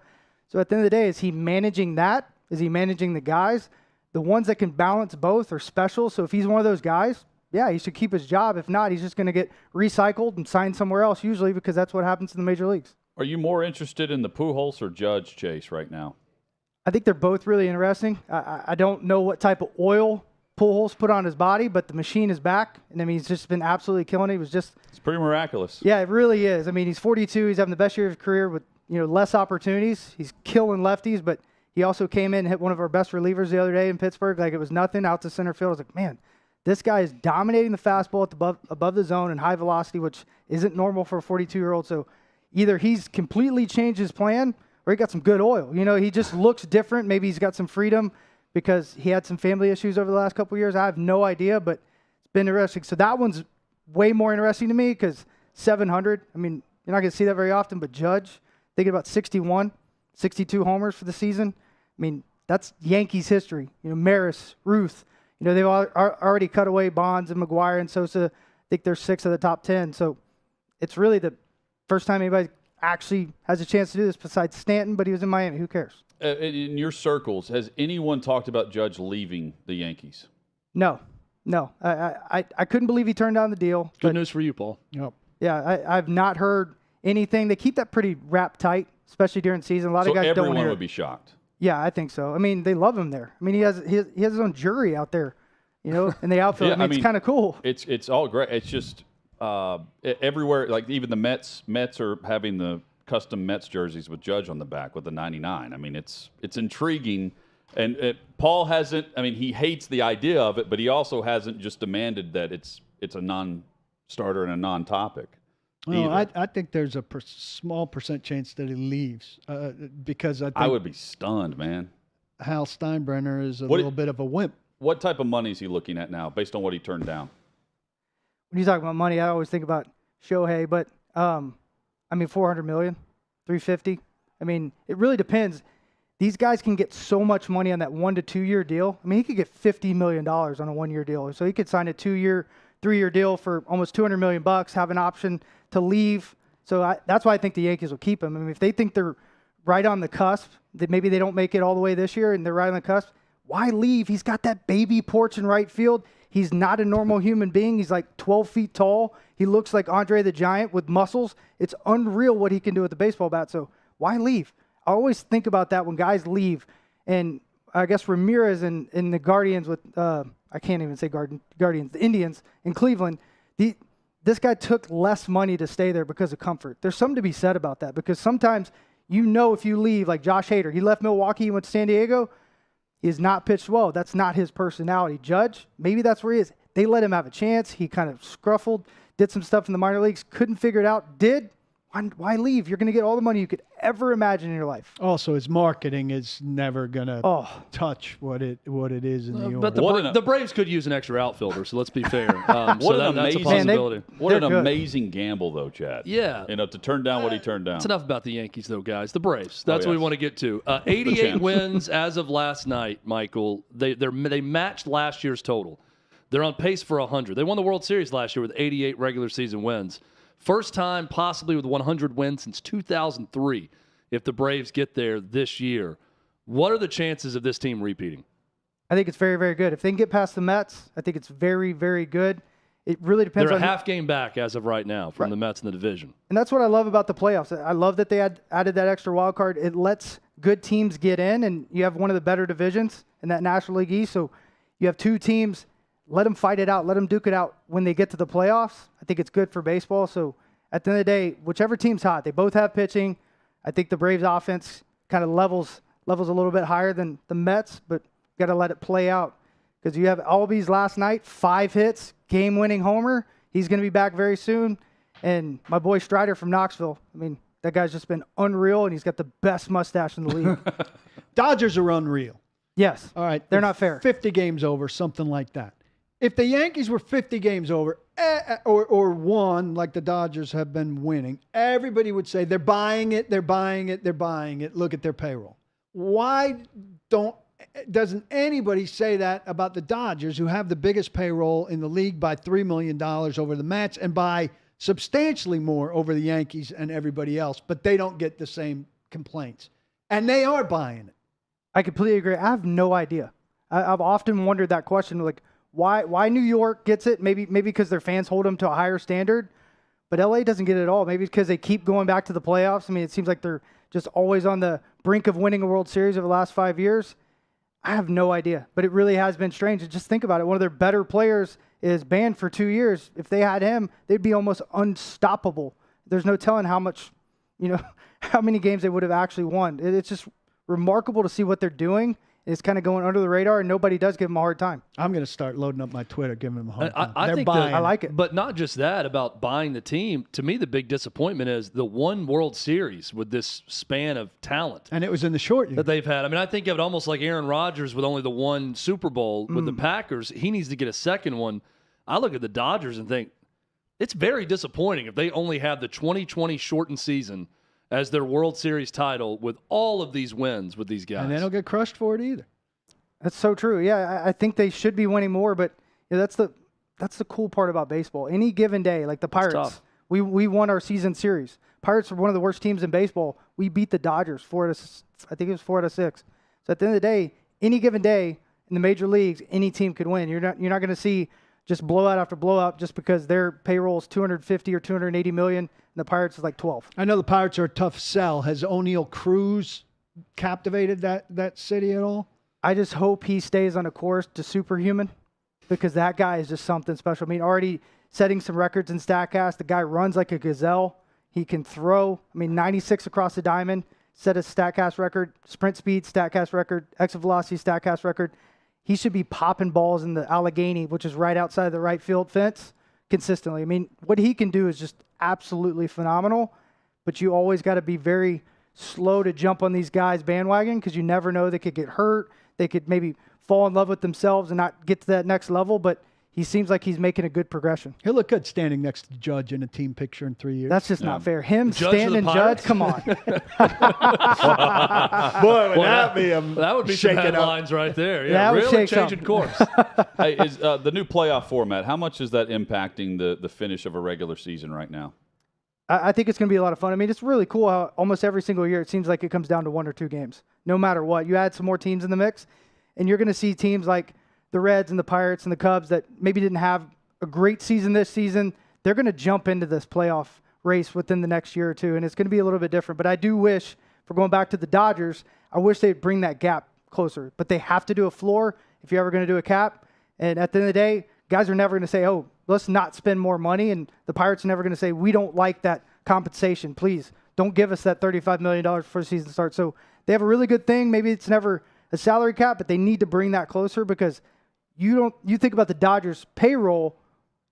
So at the end of the day, is he managing that? Is he managing the guys? The ones that can balance both are special. So if he's one of those guys, yeah, he should keep his job. If not, he's just going to get recycled and signed somewhere else, usually, because that's what happens in the major leagues. Are you more interested in the Pujols or Judge chase right now? I think they're both really interesting. I don't know what type of oil Pujols put on his body, but the machine is back. And he's just been absolutely killing it. It's pretty miraculous. Yeah, it really is. He's 42. He's having the best year of his career with less opportunities. He's killing lefties, but he also came in and hit one of our best relievers the other day in Pittsburgh. Like it was nothing out to center field. I was like, man, this guy is dominating the fastball at above the zone and high velocity, which isn't normal for a 42-year-old. So either he's completely changed his plan or he got some good oil. He just looks different. Maybe he's got some freedom because he had some family issues over the last couple of years. I have no idea, but it's been interesting. So that one's way more interesting to me because 700, you're not going to see that very often, but Judge, thinking about 61, 62 homers for the season. That's Yankees history. Maris, Ruth, they've already cut away Bonds and McGuire and Sosa. I think they're 6 of the top 10. So it's really the first time anybody actually has a chance to do this besides Stanton, but he was in Miami. Who cares? In your circles, has anyone talked about Judge leaving the Yankees? No. I couldn't believe he turned down the deal. Good news for you, Paul. Yep. Yeah, I've not heard anything. They keep that pretty wrapped tight, especially during the season. A lot of guys don't want to everyone hear would be shocked. Yeah, I think so. I mean, they love him there. I mean, he has his own jury out there, in the outfield. Yeah, I mean, it's kind of cool. It's all great. It's just everywhere. Like even the Mets are having the custom Mets jerseys with Judge on the back with the 99. I mean, it's intriguing. And Paul hasn't. I mean, he hates the idea of it, but he also hasn't just demanded that it's a non-starter and a non-topic. Well, I think there's a small percent chance that he leaves because I would be stunned, man. Hal Steinbrenner is a little bit of a wimp. What type of money is he looking at now, based on what he turned down? When you talk about money, I always think about Shohei, but I mean, $400 million, $350. I mean, it really depends. These guys can get so much money on that 1 to 2 year deal. I mean, he could get $50 million on a 1 year deal, so he could sign a 2 year, 3 year deal for almost $200 million, have an option to leave. So that's why I think the Yankees will keep him. I mean, if they think they're right on the cusp, that maybe they don't make it all the way this year and they're right on the cusp, why leave? He's got that baby porch in right field. He's not a normal human being. He's like 12 feet tall. He looks like Andre the Giant with muscles. It's unreal what he can do with the baseball bat. So why leave? I always think about that when guys leave. And I guess Ramirez in the Guardians with, I can't even say Guardians, the Indians in Cleveland, this guy took less money to stay there because of comfort. There's something to be said about that because sometimes if you leave, like Josh Hader, he left Milwaukee, he went to San Diego, he has not pitched well. That's not his personality. Judge, maybe that's where he is. They let him have a chance. He kind of scruffled, did some stuff in the minor leagues, couldn't figure it out, Why leave? You're going to get all the money you could ever imagine in your life. Also, his marketing is never going to touch what it is in New York. But the Braves could use an extra outfielder, so let's be fair. That's a possibility. What an amazing gamble, though, Chad. Yeah. To turn down what he turned down. It's enough about the Yankees, though, guys. The Braves. That's what we want to get to. 88 wins as of last night, Michael. They matched last year's total. They're on pace for 100. They won the World Series last year with 88 regular season wins. First time possibly with 100 wins since 2003 if the Braves get there this year. What are the chances of this team repeating? I think it's very, very good. If they can get past the Mets, I think it's very, very good. It really depends They're on a half game back as of right now from the Mets in the division. And that's what I love about the playoffs. I love that they added that extra wild card. It lets good teams get in, and you have one of the better divisions in that National League East. So you have two teams. Let them fight it out. Let them duke it out when they get to the playoffs. I think it's good for baseball. So at the end of the day, whichever team's hot, they both have pitching. I think the Braves offense kind of levels a little bit higher than the Mets, but got to let it play out. Because you have Albies last night, 5 hits, game-winning homer. He's going to be back very soon. And my boy Strider from Knoxville, I mean, that guy's just been unreal, and he's got the best mustache in the league. Dodgers are unreal. Yes. All right. They're not fair. 50 games over, something like that. If the Yankees were 50 games over or won like the Dodgers have been winning, everybody would say they're buying it, they're buying it, they're buying it. Look at their payroll. Why doesn't anybody say that about the Dodgers, who have the biggest payroll in the league by $3 million over the Mets and by substantially more over the Yankees and everybody else, but they don't get the same complaints. And they are buying it. I completely agree. I have no idea. I've often wondered that question, like, why New York gets it? Maybe because their fans hold them to a higher standard, but LA doesn't get it at all. Maybe because they keep going back to the playoffs. I mean, it seems like they're just always on the brink of winning a World Series over the last 5 years. I have no idea, but it really has been strange. Just think about it. One of their better players is banned for 2 years. If they had him, they'd be almost unstoppable. There's no telling how many games they would have actually won. It's just remarkable to see what they're doing. It's kind of going under the radar, and nobody does give them a hard time. I'm going to start loading up my Twitter, giving them a hard time. I think I like it. But not just that, about buying the team. To me, the big disappointment is the one World Series with this span of talent. And it was in the short year That they've had. I mean, I think of it almost like Aaron Rodgers with only the one Super Bowl with the Packers. He needs to get a second one. I look at the Dodgers and think it's very disappointing if they only have the 2020 shortened season as their World Series title with all of these wins with these guys. And they don't get crushed for it either. That's so true. Yeah, I think they should be winning more, but that's the cool part about baseball. Any given day, like the Pirates, we won our season series. Pirates are one of the worst teams in baseball. We beat the Dodgers 4 out of 6. So at the end of the day, any given day in the major leagues, any team could win. You're not going to see just blowout after blowout just because their payroll is 250 or 280 million and the Pirates is like 12. I know the Pirates are a tough sell. Has O'Neill Cruz captivated that city at all? I just hope he stays on a course to superhuman, because that guy is just something special. I mean, already setting some records in StatCast. The guy runs like a gazelle. He can throw. 96 across the diamond, set a StatCast record. Sprint speed, StatCast record. Exit velocity, StatCast record. He should be popping balls in the Allegheny, which is right outside the right field fence, consistently. What he can do is just absolutely phenomenal, but you always got to be very slow to jump on these guys' bandwagon, because you never know. They could get hurt. They could maybe fall in love with themselves and not get to that next level, but he seems like he's making a good progression. He'll look good standing next to Judge in a team picture in 3 years. That's just not fair. Him, Stanton, Judge, come on. Boy, would that be that would be some headlines right there. Yeah, that would really shake changing course. Hey, is the new playoff format, how much is that impacting the finish of a regular season right now? I think it's going to be a lot of fun. It's really cool how almost every single year it seems like it comes down to 1 or 2 games. No matter what, you add some more teams in the mix, and you're going to see teams like the Reds and the Pirates and the Cubs that maybe didn't have a great season this season. They're going to jump into this playoff race within the next year or two, and it's going to be a little bit different. But I do wish, for going back to the Dodgers, I wish they'd bring that gap closer. But they have to do a floor if you're ever going to do a cap. And at the end of the day, guys are never going to say, oh, let's not spend more money. And the Pirates are never going to say, we don't like that compensation. Please don't give us that $35 million before the season starts. So they have a really good thing. Maybe it's never a salary cap, but they need to bring that closer, because you think about the Dodgers payroll.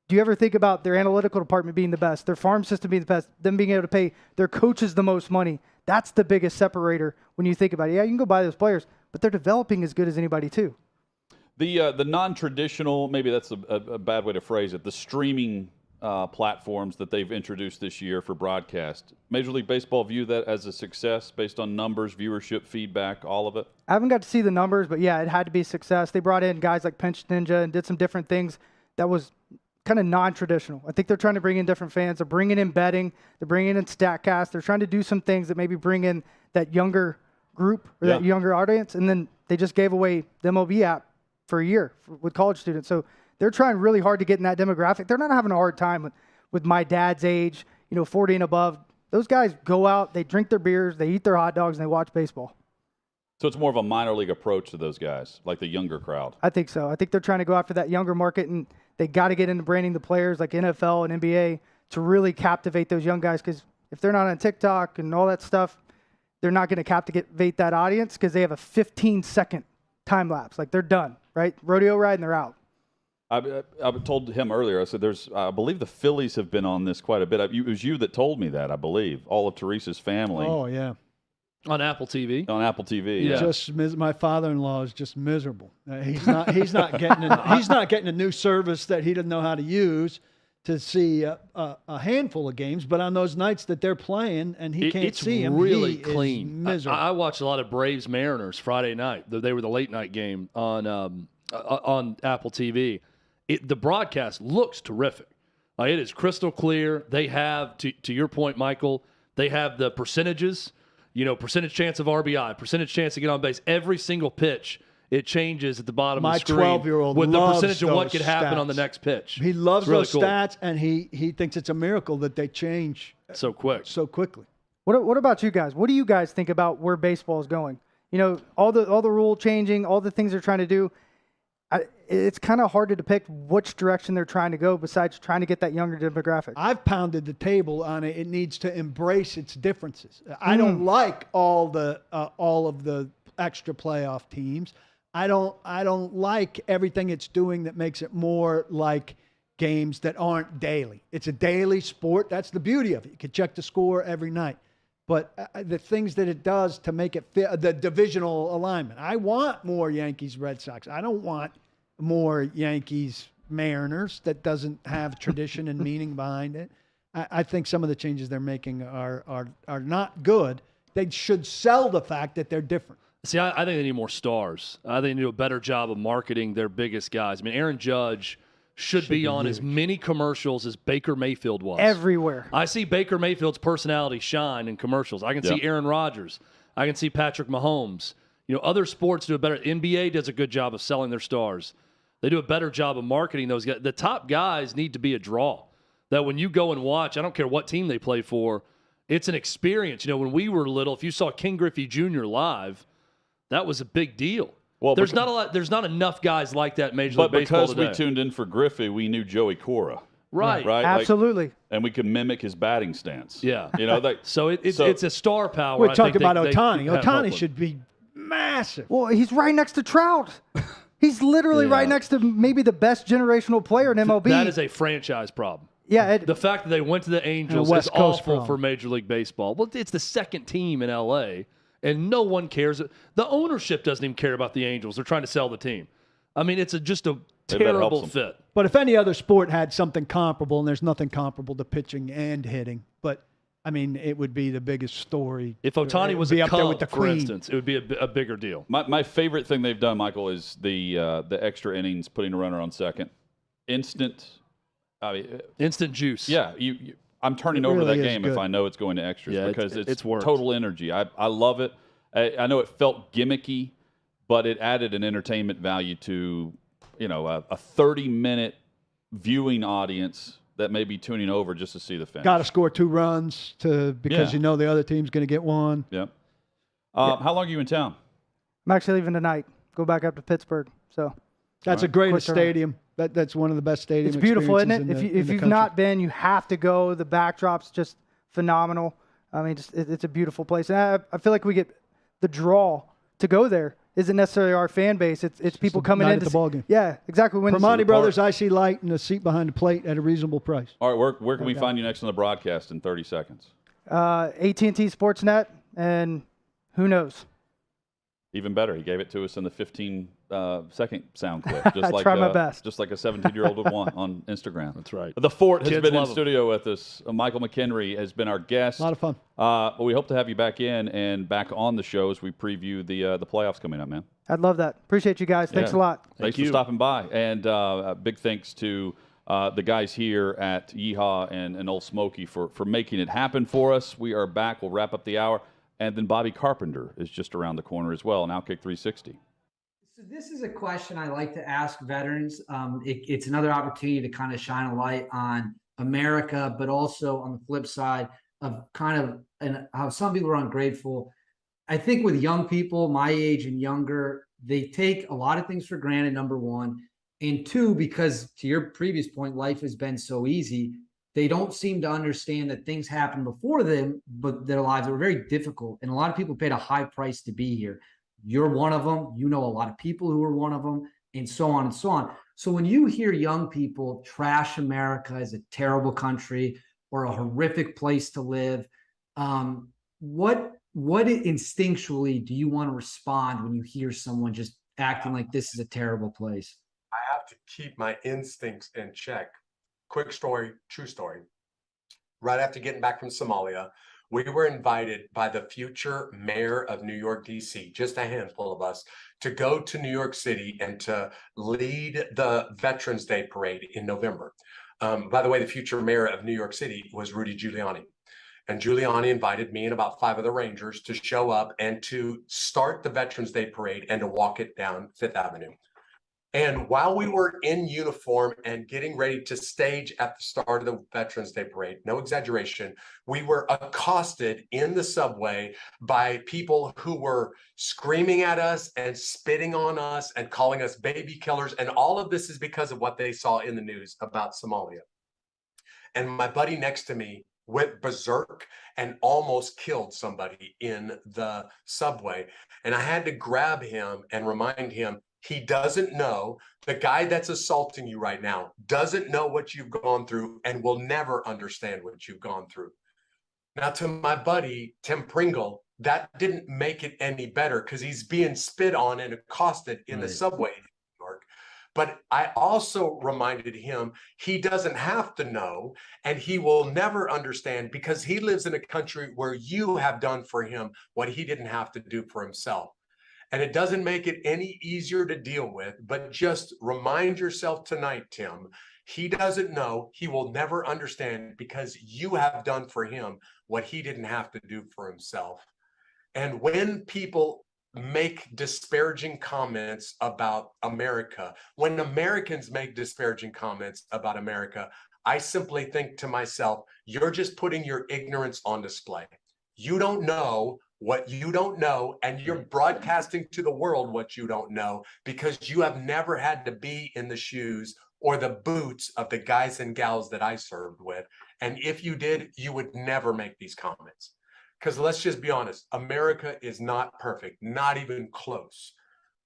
Do you ever think about their analytical department being the best, their farm system being the best, them being able to pay their coaches the most money? That's the biggest separator when you think about it. Yeah, you can go buy those players, but they're developing as good as anybody too. The non-traditional, maybe that's a bad way to phrase it, the streaming platforms that they've introduced this year for broadcast. Major League Baseball view that as a success based on numbers, viewership, feedback, all of it? I haven't got to see the numbers, but yeah, it had to be a success. They brought in guys like Pinch Ninja and did some different things that was kind of non-traditional. I think they're trying to bring in different fans. They're bringing in betting. They're bringing in StatCast. They're trying to do some things that maybe bring in that younger group or that younger audience. And then they just gave away the MLB app for a year with college students. So they're trying really hard to get in that demographic. They're not having a hard time with my dad's age, 40 and above. Those guys go out, they drink their beers, they eat their hot dogs, and they watch baseball. So it's more of a minor league approach to those guys, like the younger crowd. I think so. I think they're trying to go after that younger market, and they got to get into branding the players like NFL and NBA to really captivate those young guys, because if they're not on TikTok and all that stuff, they're not going to captivate that audience, because they have a 15-second time lapse. Like, they're done, right? Rodeo ride, and they're out. I told him earlier, I said, I believe the Phillies have been on this quite a bit. It was you that told me that, I believe. All of Teresa's family. Oh, yeah. On Apple TV? On Apple TV, yeah. Just my father-in-law is just miserable. He's not getting a new service that he doesn't know how to use to see a handful of games, but on those nights that they're playing and he can't see them, really he clean. Is miserable. I watched a lot of Braves Mariners Friday night. They were the late night game on Apple TV. The broadcast looks terrific. It is crystal clear. They have, to your point, Michael, they have the percentages, percentage chance of RBI, percentage chance to get on base. Every single pitch, it changes at the bottom of the screen. My 12-year-old with the loves percentage of what those could happen on the stats. next pitch. He loves really those cool. stats, and he thinks it's a miracle that they change so quickly. What about you guys? What do you guys think about where baseball is going? All the rule changing, all the things they're trying to do. It's kind of hard to depict which direction they're trying to go besides trying to get that younger demographic. I've pounded the table on it. It needs to embrace its differences. I don't like all of the extra playoff teams. I don't like everything it's doing that makes it more like games that aren't daily. It's a daily sport. That's the beauty of it. You can check the score every night. But the things that it does to make it fit, the divisional alignment. I want more Yankees, Red Sox. I don't want more Yankees, Mariners that doesn't have tradition and meaning behind it. I think some of the changes they're making are not good. They should sell the fact that they're different. See, I think they need more stars. I think they need to do a better job of marketing their biggest guys. Aaron Judge should be on as many commercials as Baker Mayfield was. Everywhere. I see Baker Mayfield's personality shine in commercials. I can see Aaron Rodgers. I can see Patrick Mahomes. Other sports do a better. NBA does a good job of selling their stars. They do a better job of marketing those guys. The top guys need to be a draw. That when you go and watch, I don't care what team they play for, It's an experience. You know, when we were little, if you saw King Griffey Jr. live, that was a big deal. Well, there's not enough guys like that in Major League Baseball because today. we tuned in for Griffey, we knew Joey Cora. Right. Right. Absolutely. And we could mimic his batting stance. Yeah. You know, so it's a star power. We're I talking think about they Ohtani. have Ohtani help should be massive. Well, he's right next to Trout. He's literally Yeah. right next to maybe the best generational player in MLB. That is a franchise problem. Yeah, The fact that they went to the Angels West is Coast awful problem. for Major League Baseball. Well, it's the second team in LA, and no one cares. The ownership doesn't even care about the Angels. They're trying to sell the team. I mean, it's just a better help terrible them. fit. But if any other sport had something comparable, and there's nothing comparable to pitching and hitting, but I mean, it would be the biggest story. If Ohtani It was would be a up there Cub, with the for Queen. instance, it would be a bigger deal. My favorite thing they've done, Michael, is the extra innings, putting a runner on second. Instant. I mean, Instant juice. yeah, I'm turning It over really that is game if good. I know it's going to extras Yeah, because it's worked. total energy. I love it. I know it felt gimmicky, but it added an entertainment value to, you know, a 30-minute viewing audience that may be tuning over just to see the finish. Got to score 2 runs because Yeah. you know the other team's going to get one. Yep. How long are you in town? I'm actually leaving tonight. Go back up to Pittsburgh. So That's a greatest Quick turn. stadium. That's one of the best stadiums. it's beautiful, isn't it? If you've not been, you have to go. The backdrop's just phenomenal. I mean, it's a beautiful place. And I feel like we get the draw to go there. Isn't necessarily our fan base. It's people coming night in at to the ball game. Yeah, exactly. When Permani Brothers, Icy Light, and a seat behind the plate at a reasonable price. All right, where can we find you next on the broadcast in 30 seconds? AT&T Sportsnet, and who knows? Even better, he gave it to us in the 15-second sound clip. Just I like, try my best. Just like a 17-year-old would want on Instagram. That's right. The Fort has Kids been in love 'em. studio with us. Michael McKenry has been our guest. A lot of fun. But we hope to have you back in and back on the show as we preview the playoffs coming up, man. I'd love that. Appreciate you guys. Thanks Yeah. a lot. Thanks you. for stopping by. And big thanks to the guys here at Yeehaw and Old Smoky for making it happen for us. We are back. We'll wrap up the hour. And then Bobby Carpenter is just around the corner as well on OutKick 360. So this is a question I like to ask veterans. It's another opportunity to kind of shine a light on America, but also on the flip side of kind of and how some people are ungrateful. I think with young people my age and younger, they take a lot of things for granted, number one. And two, because to your previous point, life has been so easy, they don't seem to understand that things happened before them, but their lives were very difficult. And a lot of people paid a high price to be here. You're one of them. You know a lot of people who are one of them, and so on and so on. So when you hear young people trash America as a terrible country or a horrific place to live, what instinctually do you want to respond when you hear someone just acting like this is a terrible place? I have to keep my instincts in check. Quick story, true story. Right after getting back from Somalia, we were invited by the future mayor of New York, D.C., just a handful of us, to go to New York City and to lead the Veterans Day Parade in November. By the way, the future mayor of New York City was Rudy Giuliani. And Giuliani invited me and about 5 of the Rangers to show up and to start the Veterans Day Parade and to walk it down Fifth Avenue. And while we were in uniform and getting ready to stage at the start of the Veterans Day Parade, no exaggeration, we were accosted in the subway by people who were screaming at us and spitting on us and calling us baby killers. And all of this is because of what they saw in the news about Somalia. And my buddy next to me went berserk and almost killed somebody in the subway. And I had to grab him and remind him, he doesn't know, the guy that's assaulting you right now doesn't know what you've gone through and will never understand what you've gone through. Now, to my buddy, Tim Pringle, that didn't make it any better because he's being spit on and accosted in the subway in New York. But I also reminded him he doesn't have to know and he will never understand because he lives in a country where you have done for him what he didn't have to do for himself. And it doesn't make it any easier to deal with, but just remind yourself tonight, Tim, he doesn't know, he will never understand because you have done for him what he didn't have to do for himself. And when people make disparaging comments about America, when Americans make disparaging comments about America, I simply think to myself, you're just putting your ignorance on display. You don't know what you don't know, and you're broadcasting to the world what you don't know because you have never had to be in the shoes or the boots of the guys and gals that I served with. And if you did, you would never make these comments. Because let's just be honest, America is not perfect, not even close.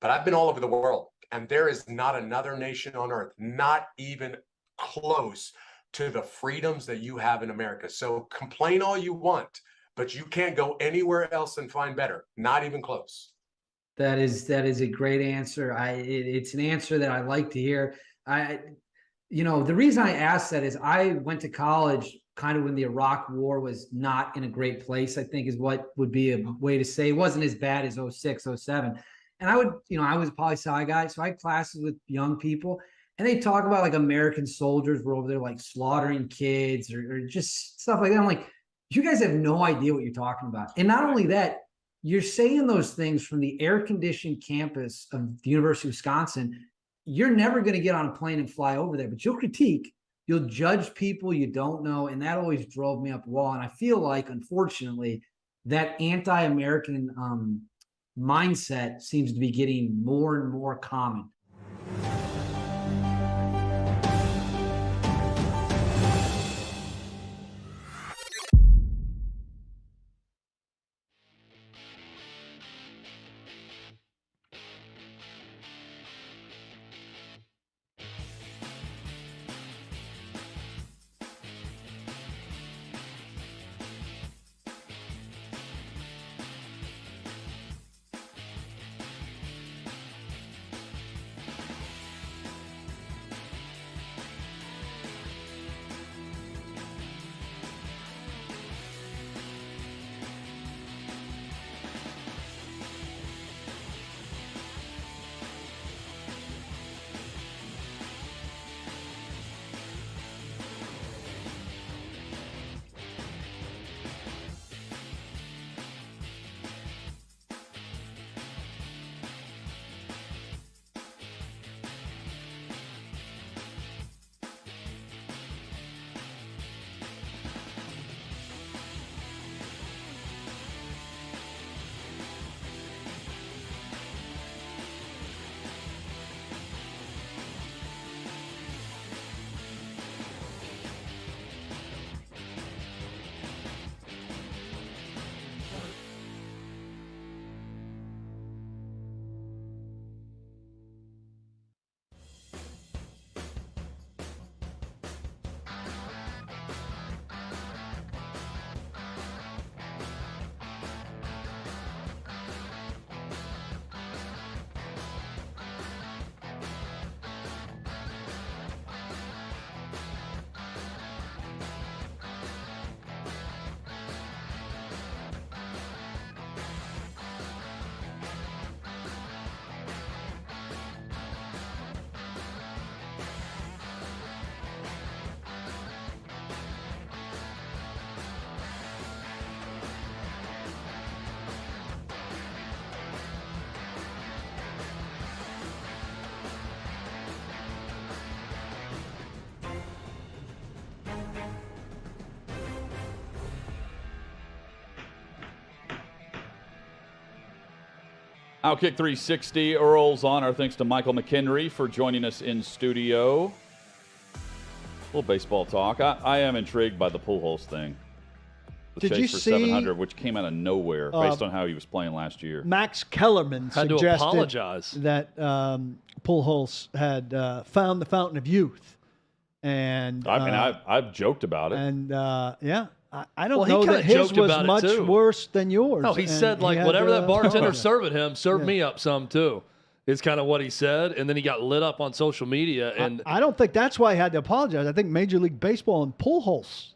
But I've been all over the world, and there is not another nation on earth, not even close to the freedoms that you have in America. So complain all you want, but you can't go anywhere else and find better, not even close. That is a great answer. It's an answer that I like to hear. The reason I asked that is I went to college kind of when the Iraq War was not in a great place, I think is what would be a way to say. It wasn't as bad as 06, 07. And I was a poli-sci guy, so I had classes with young people, and they talk about like American soldiers were over there like slaughtering kids or just stuff like that. I'm like, you guys have no idea what you're talking about. And not only that, you're saying those things from the air-conditioned campus of the University of Wisconsin. You're never going to get on a plane and fly over there, but you'll critique, you'll judge people you don't know, and that always drove me up the wall. And I feel like, unfortunately, that anti-American mindset seems to be getting more and more common. OutKick 360 rolls on. Our thanks to Michael McKenry for joining us in studio. A little baseball talk. I am intrigued by the Pujols thing. The Did chase you for see 700, which came out of nowhere based on how he was playing last year. Max Kellerman Had to suggested apologize. that Pujols had found the fountain of youth. And I mean, I've joked about it. And yeah, I don't Well, he know kinda that his joked was about it, much too. worse than yours. No, he And said, like, had, whatever that bartender's yeah. serving him, serve me up some, too, is kind of what he said. And then he got lit up on social media. And I don't think that's why he had to apologize. I think Major League Baseball and Pujols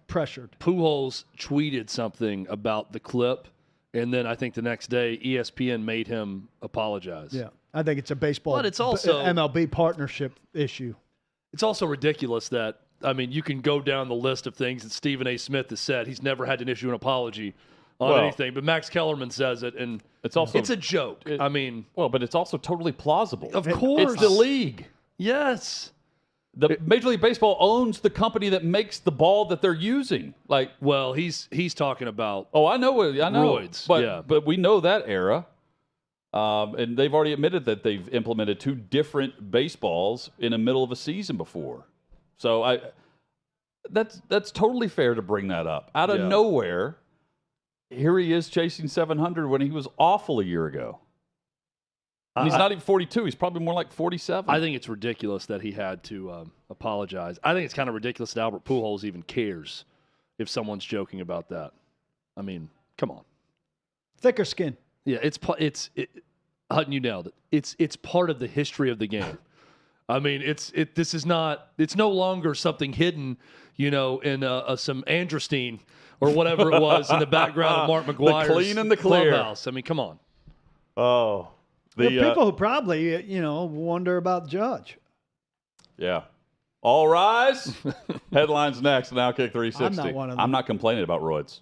pressured. Pujols tweeted something about the clip. And then I think the next day, ESPN made him apologize. Yeah, I think it's a baseball But it's also- MLB partnership issue. It's also ridiculous that, I mean, you can go down the list of things that Stephen A. Smith has said. He's never had to issue an apology on anything, but Max Kellerman says it, and it's also a joke. I mean, well, but it's also totally plausible. Of course. It's the league. Yes. The Major League Baseball owns the company that makes the ball that they're using. Like, well, he's talking about. Oh, I know. Roids, but we know that era, and they've already admitted that they've implemented 2 different baseballs in the middle of a season before. So that's totally fair to bring that up out of nowhere. Here he is chasing 700 when he was awful a year ago. And he's not even 42. He's probably more like 47. I think it's ridiculous that he had to apologize. I think it's kind of ridiculous that Albert Pujols even cares if someone's joking about that. I mean, come on. Thicker skin. Yeah, Hutton, you nailed it. It's part of the history of the game. I mean, it's no longer something hidden, in some Andrestein or whatever it was in the background of Mark McGuire's the clean and the clear clubhouse. I mean, come on. Oh. There are people who probably, wonder about Judge. Yeah. All rise. Headlines next on OutKick 360. I'm not one of them. I'm not complaining about roids.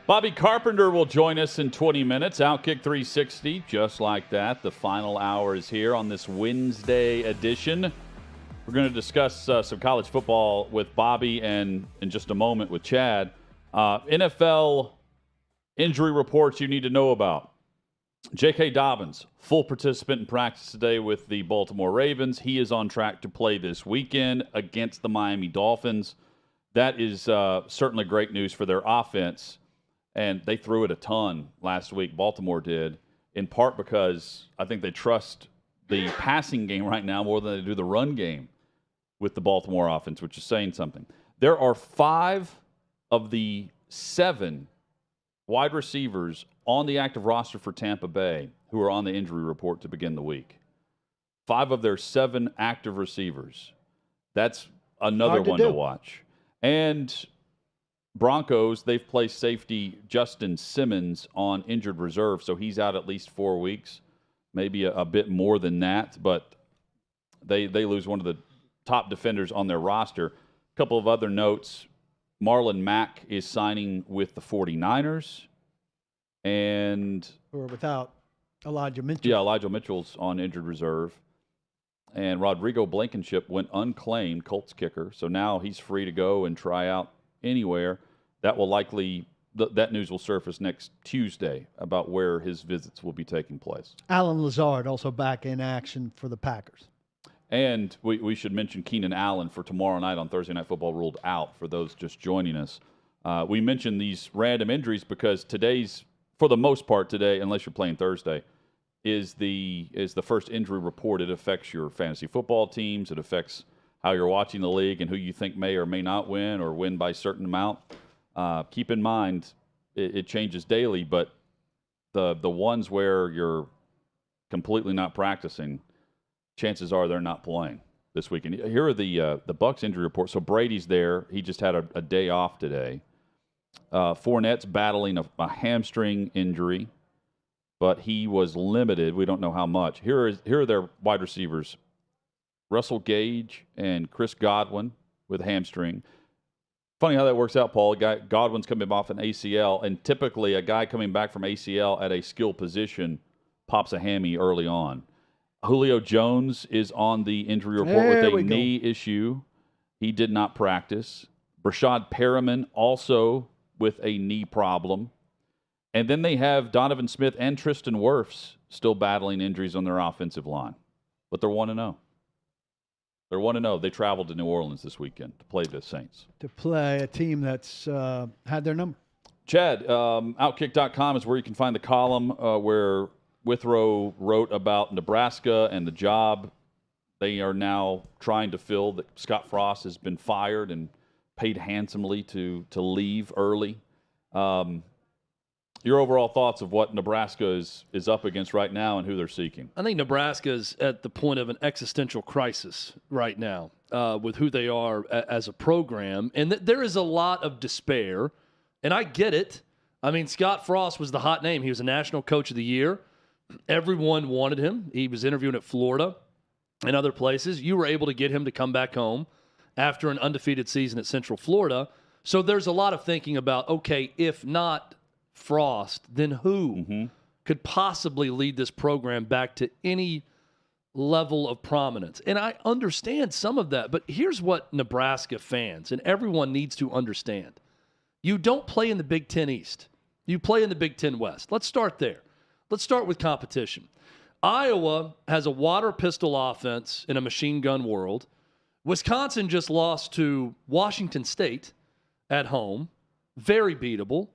Bobby Carpenter will join us in 20 minutes. OutKick 360, just like that. The final hour is here on this Wednesday edition. We're going to discuss some college football with Bobby and in just a moment with Chad. NFL injury reports you need to know about. J.K. Dobbins, full participant in practice today with the Baltimore Ravens. He is on track to play this weekend against the Miami Dolphins. That is certainly great news for their offense. And they threw it a ton last week, Baltimore did, in part because I think they trust the passing game right now more than they do the run game with the Baltimore offense, which is saying something. There are 5 of the 7 wide receivers on the active roster for Tampa Bay who are on the injury report to begin the week. 5 of their 7 active receivers. That's another one to watch. And Broncos, they've placed safety Justin Simmons on injured reserve, so he's out at least 4 weeks, maybe a bit more than that, but they lose one of the top defenders on their roster. A couple of other notes. Marlon Mack is signing with the 49ers. And or without Elijah Mitchell. Yeah, Elijah Mitchell's on injured reserve. And Rodrigo Blankenship went unclaimed, Colts kicker, so now he's free to go and try out anywhere. That will likely, that news will surface next Tuesday about where his visits will be taking place. Alan Lazard also back in action for the Packers. And we should mention Keenan Allen for tomorrow night on Thursday Night Football ruled out for those just joining us. We mentioned these random injuries because today's, for the most part today, unless you're playing Thursday, is the first injury report. It affects your fantasy football teams. It affects how you're watching the league and who you think may or may not win or win by a certain amount. Keep in mind, it changes daily, but the ones where you're completely not practicing, chances are they're not playing this weekend. Here are the Bucs injury report. So Brady's there. He just had a day off today. Fournette's battling a hamstring injury, but he was limited. We don't know how much. Here are their wide receivers. Russell Gage and Chris Godwin with a hamstring. Funny how that works out, Paul. Godwin's coming off an ACL, and typically a guy coming back from ACL at a skill position pops a hammy early on. Julio Jones is on the injury report with a knee issue. He did not practice. Brashad Perriman also with a knee problem. And then they have Donovan Smith and Tristan Wirfs still battling injuries on their offensive line. But they're 1-0. They're 1-0. They traveled to New Orleans this weekend to play the Saints. To play a team that's had their number. Chad, OutKick.com is where you can find the column where Withrow wrote about Nebraska and the job they are now trying to fill. That Scott Frost has been fired and paid handsomely to leave early. Your overall thoughts of what Nebraska is up against right now and who they're seeking? I think Nebraska is at the point of an existential crisis right now with who they are as a program. And there is a lot of despair, and I get it. I mean, Scott Frost was the hot name. He was a national coach of the year. Everyone wanted him. He was interviewing at Florida and other places. You were able to get him to come back home after an undefeated season at Central Florida. So there's a lot of thinking about, okay, if not Frost, then who could possibly lead this program back to any level of prominence? And I understand some of that, but here's what Nebraska fans and everyone needs to understand. You don't play in the Big Ten East. You play in the Big Ten West. Let's start there. Let's start with competition. Iowa has a water pistol offense in a machine gun world. Wisconsin just lost to Washington State at home. Very beatable.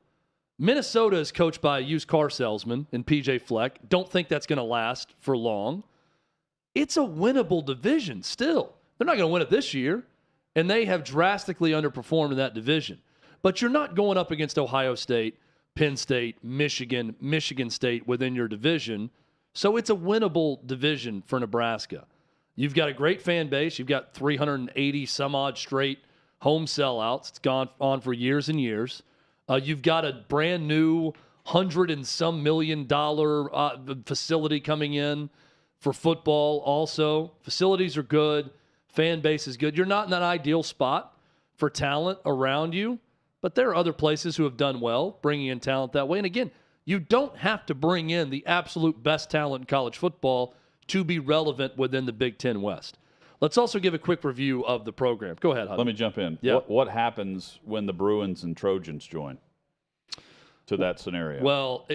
Minnesota is coached by a used car salesman in P.J. Fleck. Don't think that's going to last for long. It's a winnable division still. They're not going to win it this year, and they have drastically underperformed in that division. But you're not going up against Ohio State, Penn State, Michigan, Michigan State within your division. So it's a winnable division for Nebraska. You've got a great fan base. You've got 380 some odd straight home sellouts. It's gone on for years and years. You've got a brand new $100 and some million facility coming in for football also. Facilities are good. Fan base is good. You're not in that ideal spot for talent around you, But there are other places who have done well bringing in talent that way. And again, you don't have to bring in the absolute best talent in college football to be relevant within the Big Ten West. Let's also give a quick review of the program. Go ahead, Hutton. Let me jump in. Yeah. What happens when the Bruins and Trojans join to that scenario? Well,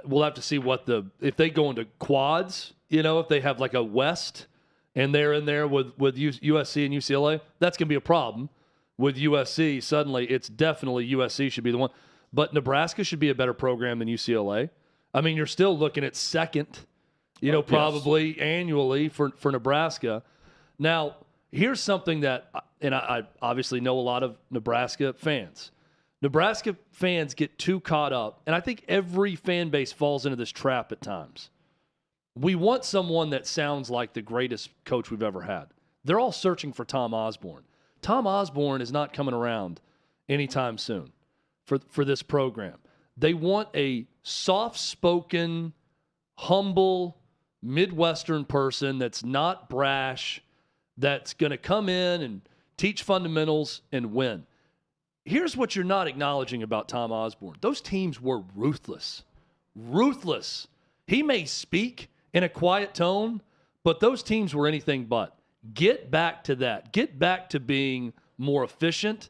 we'll have to see if they go into quads, if they have like a West and they're in there with USC and UCLA, that's going to be a problem. With USC, suddenly it's definitely USC should be the one. But Nebraska should be a better program than UCLA. I mean, you're still looking at second, probably annually for Nebraska. Now, here's something that, and I obviously know a lot of Nebraska fans. Nebraska fans get too caught up, and I think every fan base falls into this trap at times. We want someone that sounds like the greatest coach we've ever had. They're all searching for Tom Osborne. Tom Osborne is not coming around anytime soon for this program. They want a soft-spoken, humble, Midwestern person that's not brash, that's going to come in and teach fundamentals and win. Here's what you're not acknowledging about Tom Osborne. Those teams were ruthless. Ruthless. He may speak in a quiet tone, but those teams were anything but. Get back to that. Get back to being more efficient,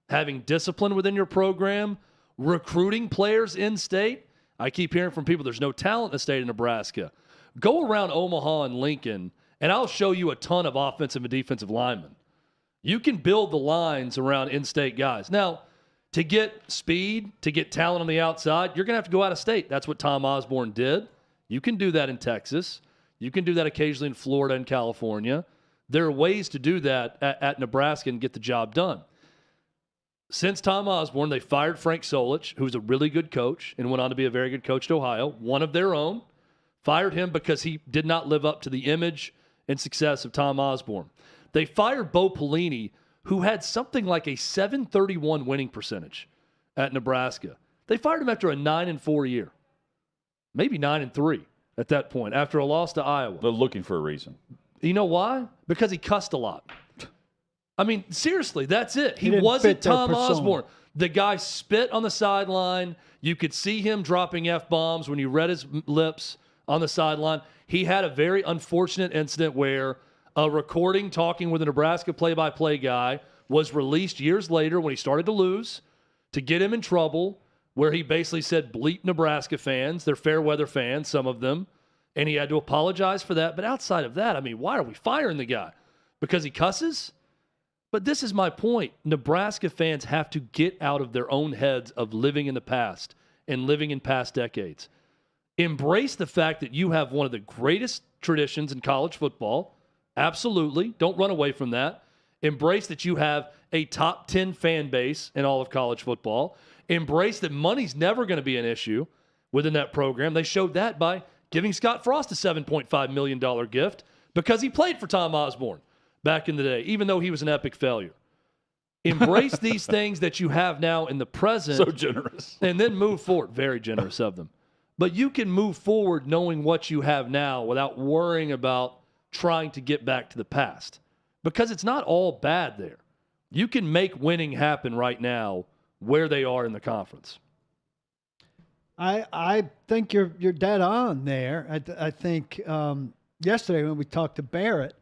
having discipline within your program, recruiting players in state. I keep hearing from people there's no talent in the state of Nebraska. Go around Omaha and Lincoln, and I'll show you a ton of offensive and defensive linemen. You can build the lines around in-state guys. Now, to get speed, to get talent on the outside, you're going to have to go out of state. That's what Tom Osborne did. You can do that in Texas. You can do that occasionally in Florida and California. There are ways to do that at Nebraska and get the job done. Since Tom Osborne, they fired Frank Solich, who's a really good coach and went on to be a very good coach at Ohio, one of their own. Fired him because he did not live up to the image and success of Tom Osborne. They fired Bo Pelini, who had something like a .731 winning percentage at Nebraska. They fired him after a 9-4 year, maybe 9-3 at that point, after a loss to Iowa. They're looking for a reason. You know why? Because he cussed a lot. I mean, seriously, that's it. He didn't wasn't fit their Tom persona. Osborne. The guy spit on the sideline. You could see him dropping F-bombs when you read his lips on the sideline. He had a very unfortunate incident where a recording talking with a Nebraska play-by-play guy was released years later when he started to lose to get him in trouble, where he basically said, bleep Nebraska fans. They're fair weather fans, some of them. And he had to apologize for that. But outside of that, I mean, why are we firing the guy? Because he cusses? But this is my point. Nebraska fans have to get out of their own heads of living in the past and living in past decades. Embrace the fact that you have one of the greatest traditions in college football. Absolutely. Don't run away from that. Embrace that you have a top 10 fan base in all of college football. Embrace that money's never going to be an issue within that program. They showed that by giving Scott Frost a $7.5 million gift because he played for Tom Osborne back in the day, even though he was an epic failure. Embrace these things that you have now in the present. So generous. And then move forward. Very generous of them. But you can move forward knowing what you have now without worrying about trying to get back to the past. Because it's not all bad there. You can make winning happen right now where they are in the conference. I think you're dead on there. I think yesterday when we talked to Barrett,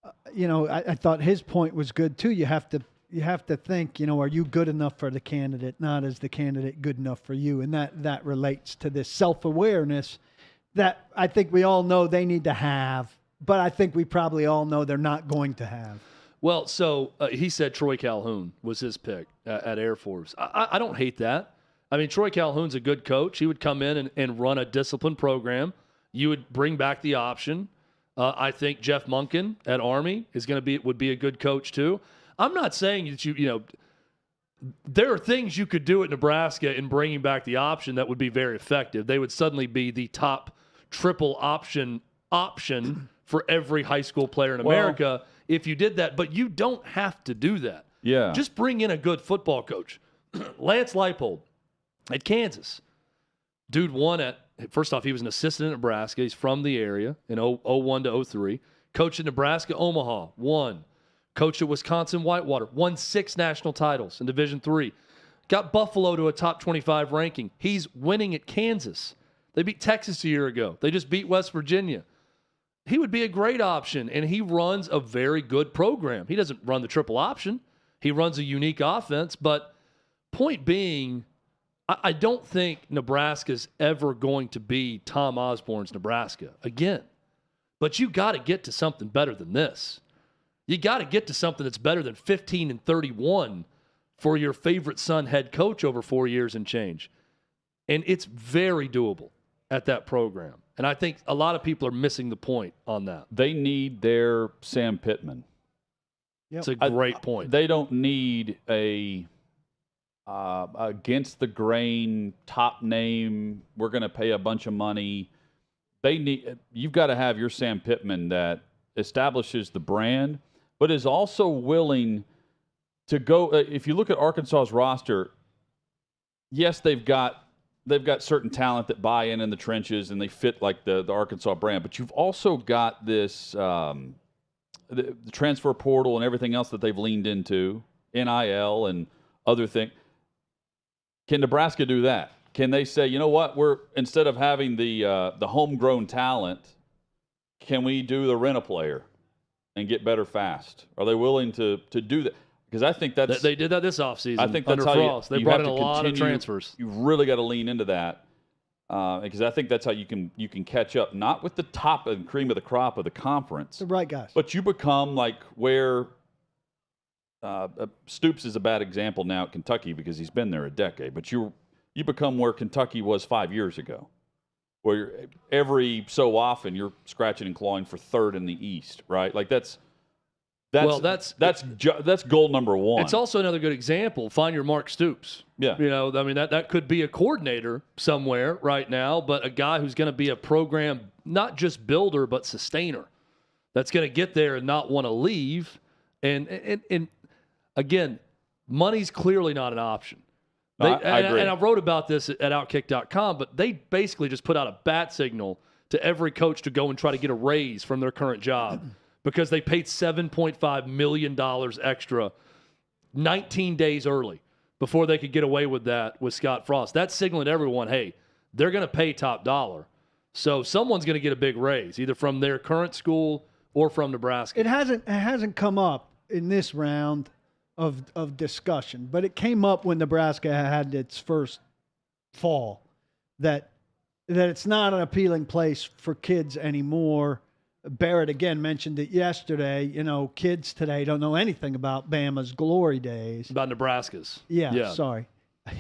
I thought his point was good too. You have to think, are you good enough for the candidate? Not is the candidate good enough for you? And that relates to this self-awareness that I think we all know they need to have, but I think we probably all know they're not going to have. Well, so he said Troy Calhoun was his pick at Air Force. I don't hate that. I mean, Troy Calhoun's a good coach. He would come in and run a disciplined program. You would bring back the option. I think Jeff Monken at Army would be a good coach too. I'm not saying that there are things you could do at Nebraska in bringing back the option that would be very effective. They would suddenly be the top triple option for every high school player in America if you did that. But you don't have to do that. Yeah. Just bring in a good football coach. Lance Leipold at Kansas. Dude won first off, he was an assistant at Nebraska. He's from the area in 01 to 03. Coached at Nebraska Omaha, won. Coached at Wisconsin Whitewater. Won 6 national titles in Division III. Got Buffalo to a top 25 ranking. He's winning at Kansas. They beat Texas a year ago. They just beat West Virginia. He would be a great option, and he runs a very good program. He doesn't run the triple option. He runs a unique offense, but point being, I don't think Nebraska's ever going to be Tom Osborne's Nebraska again. But you got to get to something better than this. You got to get to something that's better than 15-31 for your favorite son head coach over 4 years and change. And it's very doable at that program. And I think a lot of people are missing the point on that. They need their Sam Pittman. It's a great point. They don't need a against the grain top name. We're going to pay a bunch of money. You've got to have your Sam Pittman that establishes the brand, but is also willing to go. If you look at Arkansas's roster, yes, they've got certain talent that buy in the trenches and they fit like the Arkansas brand, but you've also got this the transfer portal and everything else that they've leaned into, NIL and other things. Can Nebraska do that? Can they say, you know what, instead of having the homegrown talent, can we do the rent-a-player and get better fast? Are they willing to do that? Because I think they did that this offseason. I think under that's how Frost. They brought in a lot of transfers. You really got to lean into that because I think that's how you can catch up, not with the top and cream of the crop of the conference, The right guys. but you become like where Stoops is a bad example now at Kentucky because he's been there a decade, but you become where Kentucky was 5 years ago, where every so often you're scratching and clawing for third in the East, right? Like that's goal number one. It's also another good example. Find your Mark Stoops. Yeah. You know, I mean, that could be a coordinator somewhere right now, but a guy who's going to be a program, not just builder, but sustainer. That's going to get there and not want to leave. And again, money's clearly not an option. I agree. And I wrote about this at OutKick.com, but they basically just put out a bat signal to every coach to go and try to get a raise from their current job because they paid $7.5 million extra 19 days early before they could get away with that with Scott Frost. That's signaling to everyone, hey, they're going to pay top dollar. So someone's going to get a big raise, either from their current school or from Nebraska. It hasn't come up in this round of discussion, but it came up when Nebraska had its first fall that it's not an appealing place for kids anymore. Barrett again mentioned it yesterday. You know, kids today don't know anything about Bama's glory days. About Nebraska's. Yeah. Sorry.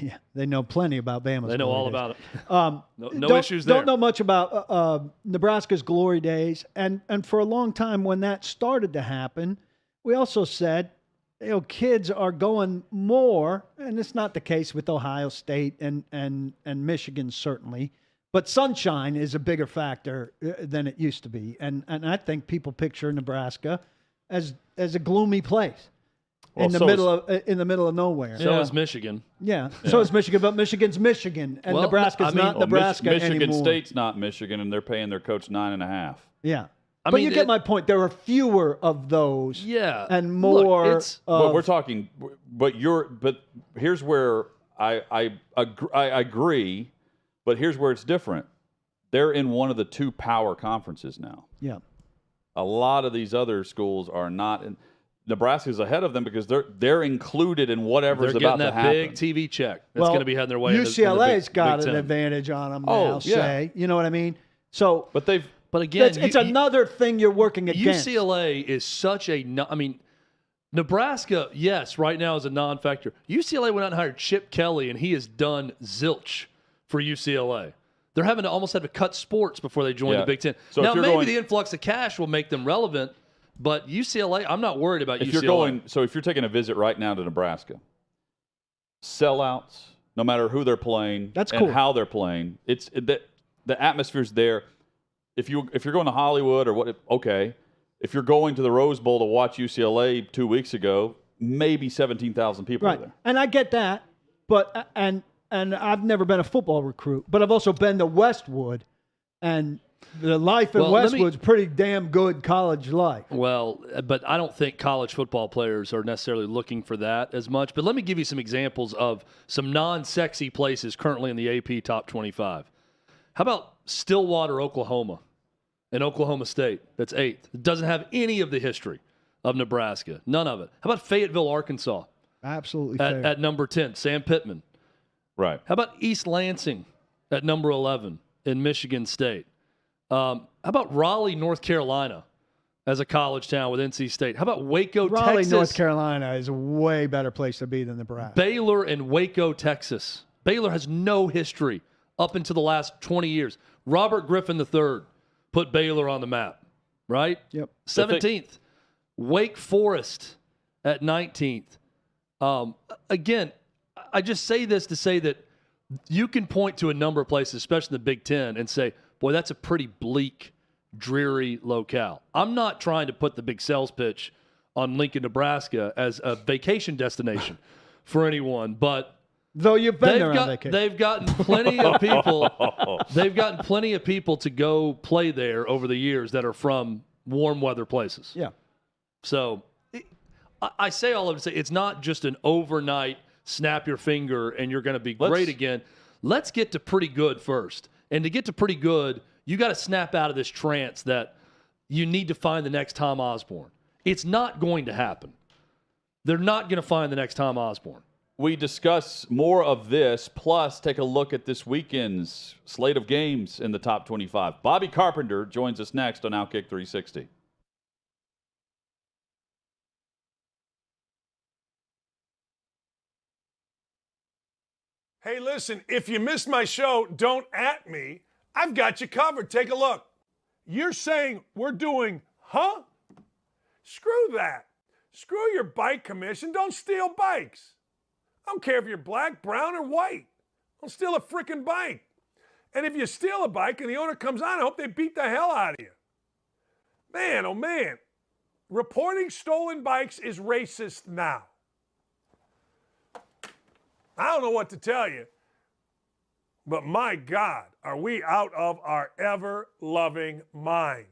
Yeah, they know plenty about Bama's. They know all days. about it. No issues there. Don't know much about Nebraska's glory days, and for a long time when that started to happen, we also said, you know, kids are going more, and it's not the case with Ohio State and Michigan certainly, but sunshine is a bigger factor than it used to be, and I think people picture Nebraska as a gloomy place. Well, in the middle of nowhere. So is Michigan. Yeah. So is Michigan, but Michigan's Michigan, and Nebraska's not Nebraska Michigan anymore. State's not Michigan, and they're paying their coach $9.5. Yeah. But you get my point. There are fewer of those. Yeah. And more. But we're talking. But here's where I agree. But here's where it's different. They're in one of the two power conferences now. Yeah. A lot of these other schools are not in. Nebraska's ahead of them because they're included in whatever's about to happen. They're getting that big TV check that's going to be heading their way. UCLA's got an advantage on them now, say. You know what I mean? So, But again, it's another thing you're working against. UCLA is such a Nebraska, yes, right now is a non-factor. UCLA went out and hired Chip Kelly, and he has done zilch for UCLA. They're having to almost have to cut sports before they join the Big Ten. So now, maybe the influx of cash will make them relevant, but UCLA, I'm not worried about UCLA. If you're taking a visit right now to Nebraska, sellouts, no matter who they're playing and how they're playing, the atmosphere's there. If you're going to Hollywood or what, okay. If you're going to the Rose Bowl to watch UCLA 2 weeks ago, maybe 17,000 people are there. And I get that, but and I've never been a football recruit, but I've also been to Westwood, and The life in Well, let me- Westwood's pretty damn good college life. Well, but I don't think college football players are necessarily looking for that as much. But let me give you some examples of some non-sexy places currently in the AP Top 25. How about Stillwater, Oklahoma, and Oklahoma State? That's 8th. It doesn't have any of the history of Nebraska. None of it. How about Fayetteville, Arkansas? Absolutely fair. At number 10, Sam Pittman. Right. How about East Lansing at number 11 in Michigan State? How about Raleigh, North Carolina as a college town with NC State? How about Waco, Raleigh, Texas? North Carolina is a way better place to be than Nebraska. Baylor and Waco, Texas. Baylor has no history up until the last 20 years. Robert Griffin III put Baylor on the map, right? Yep. 17th. Wake Forest at 19th. Again, I just say this to say that you can point to a number of places, especially in the Big Ten, and say, boy, that's a pretty bleak, dreary locale. I'm not trying to put the big sales pitch on Lincoln, Nebraska as a vacation destination for anyone, but Though you've been there on vacation. they've gotten plenty of people. They've gotten plenty of people to go play there over the years that are from warm weather places. Yeah. So I say all of it to say it's not just an overnight snap your finger and you're going to be great again. Let's get to pretty good first. And to get to pretty good, you got to snap out of this trance that you need to find the next Tom Osborne. It's not going to happen. They're not going to find the next Tom Osborne. We discuss more of this, plus take a look at this weekend's slate of games in the top 25. Bobby Carpenter joins us next on OutKick 360. Hey, listen, if you missed my show, don't at me. I've got you covered. Take a look. You're saying we're doing, huh? Screw that. Screw your bike commission. Don't steal bikes. I don't care if you're black, brown, or white. Don't steal a freaking bike. And if you steal a bike and the owner comes on, I hope they beat the hell out of you. Man, oh man. Reporting stolen bikes is racist now. I don't know what to tell you, but my God, are we out of our ever-loving mind?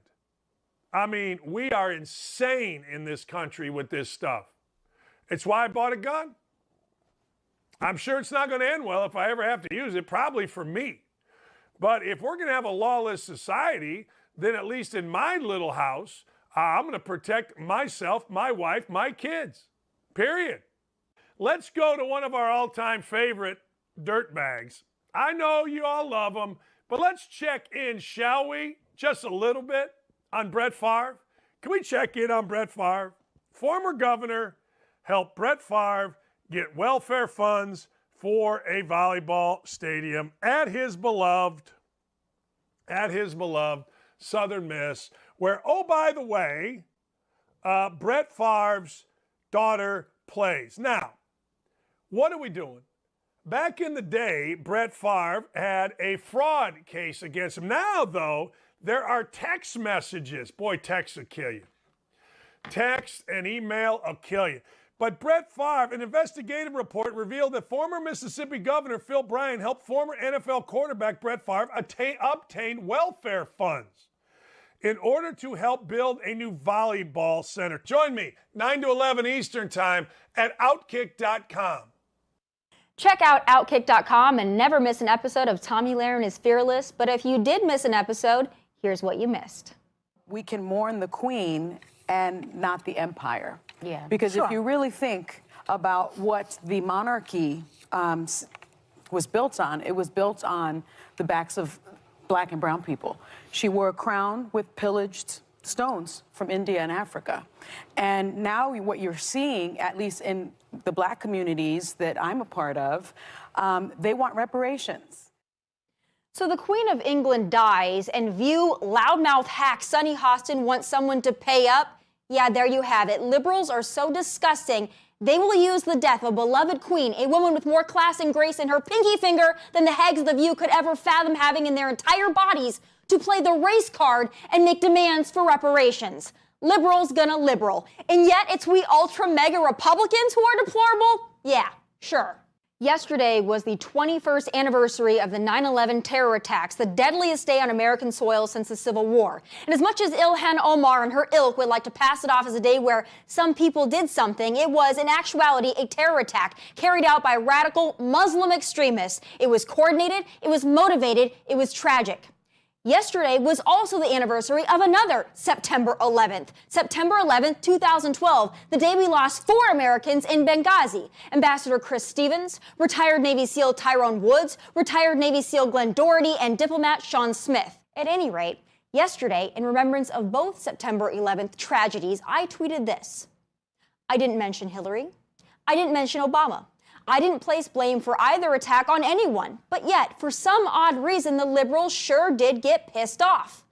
I mean, we are insane in this country with this stuff. It's why I bought a gun. I'm sure it's not going to end well if I ever have to use it, probably for me. But if we're going to have a lawless society, then at least in my little house, I'm going to protect myself, my wife, my kids, period. Let's go to one of our all-time favorite dirtbags. I know you all love him, but let's check in, shall we? Just a little bit on Brett Favre. Can we check in on Brett Favre? Former governor helped Brett Favre get welfare funds for a volleyball stadium at his beloved Southern Miss, where, oh, by the way, Brett Favre's daughter plays. Now, what are we doing? Back in the day, Brett Favre had a fraud case against him. Now, though, there are text messages. Boy, text will kill you. Text and email will kill you. But Brett Favre, an investigative report revealed that former Mississippi Governor Phil Bryant helped former NFL quarterback Brett Favre obtain welfare funds in order to help build a new volleyball center. Join me, 9 to 11 Eastern Time at OutKick.com. Check out OutKick.com and never miss an episode of Tommy Lahren is Fearless. But if you did miss an episode, here's what you missed. We can mourn the queen and not the empire. Yeah, Because sure. if you really think about what the monarchy was built on, it was built on the backs of black and brown people. She wore a crown with pillaged stones from India and Africa. And now what you're seeing, at least in the black communities that I'm a part of, they want reparations. So the Queen of England dies, and View loudmouth hack Sunny Hostin wants someone to pay up. Yeah, there you have it. Liberals are so disgusting, they will use the death of a beloved queen, a woman with more class and grace in her pinky finger than the hags of the View could ever fathom having in their entire bodies, to play the race card and make demands for reparations. Liberals gonna liberal. And yet it's we ultra mega Republicans who are deplorable? Yeah, sure. Yesterday was the 21st anniversary of the 9/11 terror attacks, the deadliest day on American soil since the Civil War. And as much as Ilhan Omar and her ilk would like to pass it off as a day where some people did something, it was in actuality a terror attack carried out by radical Muslim extremists. It was coordinated, it was motivated, it was tragic. Yesterday was also the anniversary of another September 11th. September 11th, 2012, the day we lost 4 Americans in Benghazi. Ambassador Chris Stevens, retired Navy SEAL Tyrone Woods, retired Navy SEAL Glenn Doherty, and diplomat Sean Smith. At any rate, yesterday, in remembrance of both September 11th tragedies, I tweeted this. I didn't mention Hillary. I didn't mention Obama. I didn't place blame for either attack on anyone, but yet, for some odd reason, the liberals sure did get pissed off.